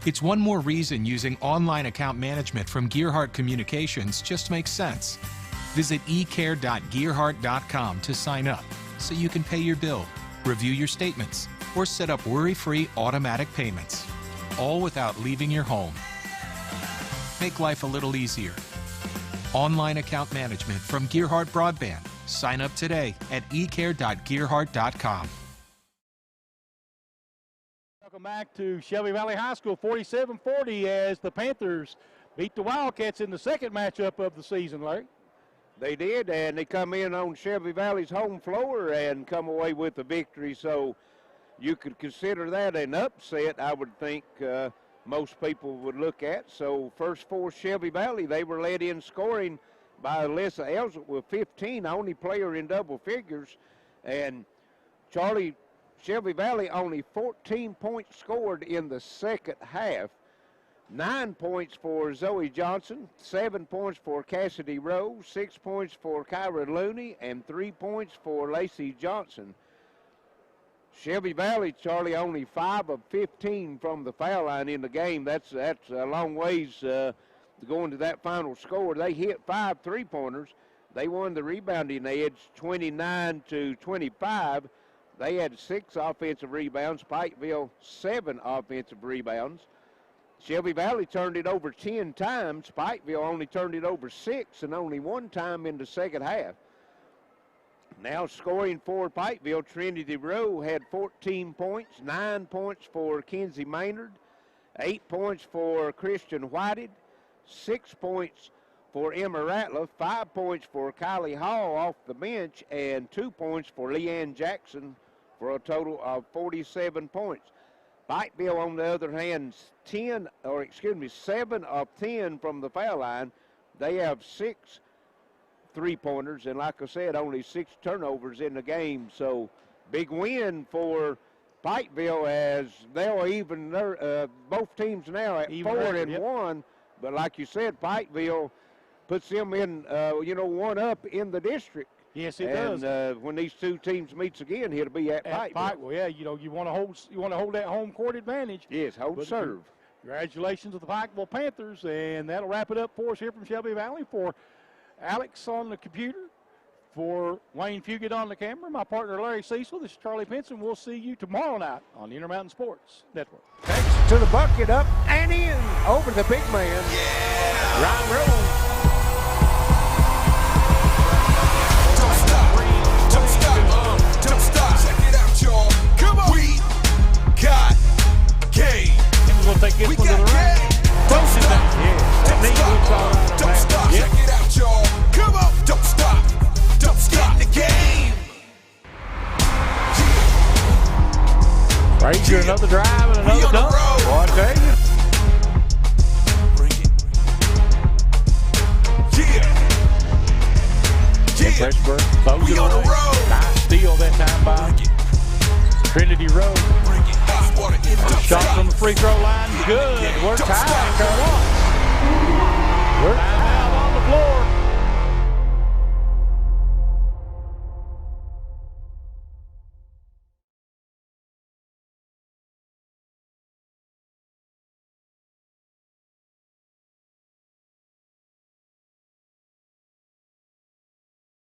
It's one more reason using online account management from Gearheart Communications just makes sense. Visit ecare.gearheart.com to sign up so you can pay your bill, review your statements, or set up worry-free automatic payments, all without leaving your home. Make life a little easier. Online account management from Gearheart Broadband. Sign up today at ecare.gearheart.com. Welcome back to Shelby Valley High School, 47-40 as the Panthers beat the Wildcats in the second matchup of the season, Larry. They did, and they come in on Shelby Valley's home floor and come away with the victory. So you could consider that an upset, I would think. Most people would look at. So first for Shelby Valley, they were led in scoring by Alyssa Elzett with 15, only player in double figures. And Shelby Valley only 14 points scored in the second half. 9 points for Zoe Johnson, 7 points for Cassidy Rowe, 6 points for Kyra Looney, and 3 points for Lacey Johnson. Shelby Valley, Charlie, only 5 of 15 from the foul line in the game. That's a long ways to go into that final score. They hit 5 3-pointers. They won the rebounding edge 29-25. They had 6 offensive rebounds. Pikeville 7 offensive rebounds. Shelby Valley turned it over 10 times. Pikeville only turned it over 6 and only 1 time in the second half. Now scoring for Pikeville, Trinity Rowe had 14 points, 9 points for Kenzie Maynard, 8 points for Christian Whited, 6 points for Emma Ratliff, 5 points for Kylie Hall off the bench, and 2 points for Leanne Jackson for a total of 47 points. Pikeville, on the other hand, 7 of 10 from the foul line. They have 6 3-pointers, and like I said, only 6 turnovers in the game. So big win for Pikeville as they'll even both teams now at 4-1. But like you said, Pikeville puts them in, 1 up in the district. Yes, it does. And when these two teams meets again, it'll be at Pikeville. Yeah, you want to hold that home court advantage. Yes, serve. Congratulations to the Pikeville Panthers, and that'll wrap it up for us here from Shelby Valley. For Alex on the computer, for Wayne Fugit on the camera, my partner Larry Cecil, this is Charlie Pinson. We'll see you tomorrow night on the Intermountain Sports Network. Takes to the bucket, up and in, over the big man. Yeah! Ryan Rose. Don't stop, check it out, y'all. Come on. We got game. We'll take this We one to the got right. game. Don't stop. Don't stop. Check it out, y'all. Come on. Don't stop. Don't stop the game. Right here, another drive and another dunk. Well, I tell you. Pressburg throws it away. Nice steal that time by Trinity Road. Shot from the free throw line. Good. We're tied. We're out on the floor.